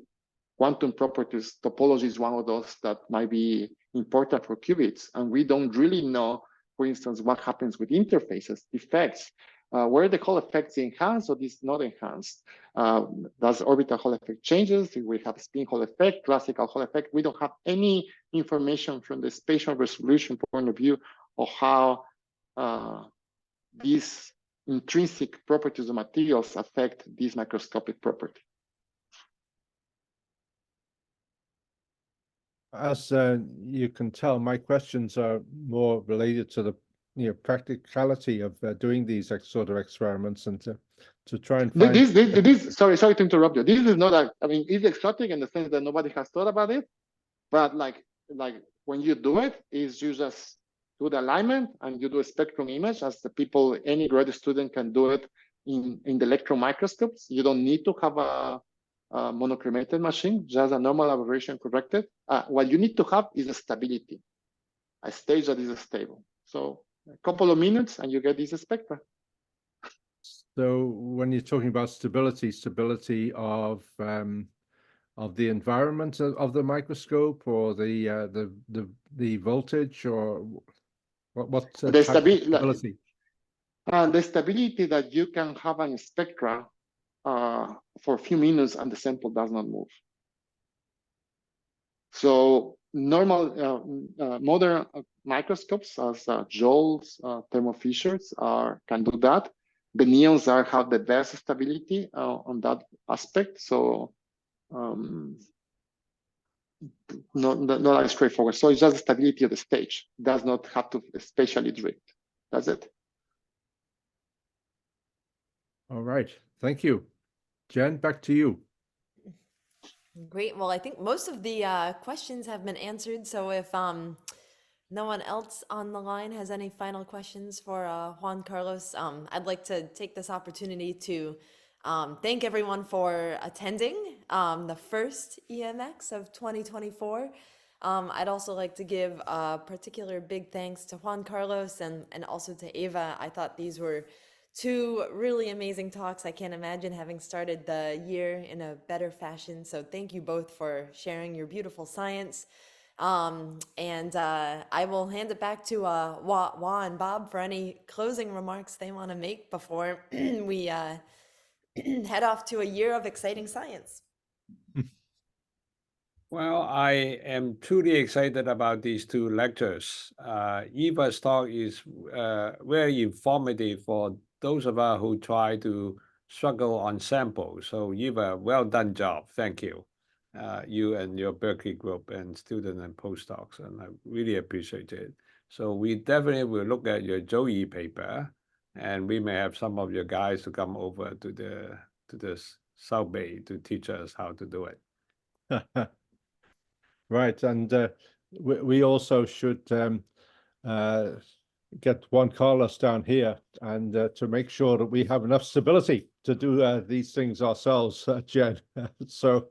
quantum properties, topology is one of those that might be important for qubits. And we don't really know, for instance, what happens with interfaces, effects. Where the Hall effects enhanced or is not enhanced? Does orbital Hall effect changes? Do we have spin Hall effect, classical Hall effect? We don't have any information from the spatial resolution point of view of how these intrinsic properties of materials affect this microscopic property. As you can tell, my questions are more related to the practicality of doing these sort of experiments and to try and find sorry to interrupt you. This is not I mean, it's exotic in the sense that nobody has thought about it, but like when you do it, is you just do the alignment and you do a spectrum image as the people, any grad student can do it in the electron microscopes. You don't need to have a monochromated machine, just a normal aberration corrected. What you need to have is a stability, a stage that is stable. So a couple of minutes and you get this spectra. So when you're talking about stability of the environment of the microscope, or the voltage, or what the stability? The stability that you can have a spectra for a few minutes and the sample does not move. So normal modern microscopes as Joul's, Thermo Fisher's can do that. The neons have the best stability on that aspect. So not as straightforward. So it's just the stability of the stage. It does not have to spatially drift. That's it. All right. Thank you. Jen, back to you. Great. Well, I think most of the questions have been answered. So if no one else on the line has any final questions for Juan Carlos, I'd like to take this opportunity to thank everyone for attending the first EMX of 2024. I'd also like to give a particular big thanks to Juan Carlos and also to Eva. I thought these were two really amazing talks. I can't imagine having started the year in a better fashion. So thank you both for sharing your beautiful science. And I will hand it back to Juan and Bob for any closing remarks they want to make before we head off to a year of exciting science. Well, I am truly excited about these two lectures. Eva's talk is very informative for those of us who try to struggle on samples. So Eva, well done job. Thank you. You and your Berkeley group and students and postdocs, and I really appreciate it. So we definitely will look at your Joey paper, and we may have some of your guys to come over to the South Bay to teach us how to do it. Right, and we also should get Juan Carlos down here and to make sure that we have enough stability to do these things ourselves, Jen. So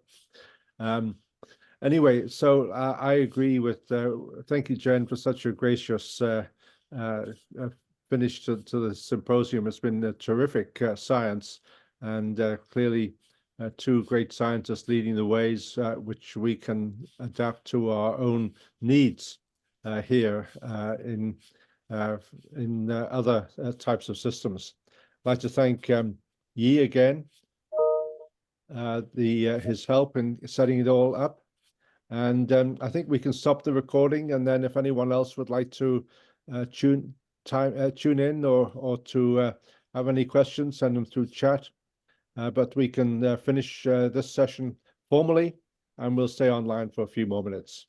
anyway, so I agree with, thank you, Jen, for such a gracious finish to the symposium. It's been a terrific science, and clearly two great scientists leading the ways, which we can adapt to our own needs here in other types of systems. I'd like to thank Yi again, his help in setting it all up. And I think we can stop the recording, and then if anyone else would like to tune in or to have any questions, send them through chat. But we can finish this session formally, and we'll stay online for a few more minutes.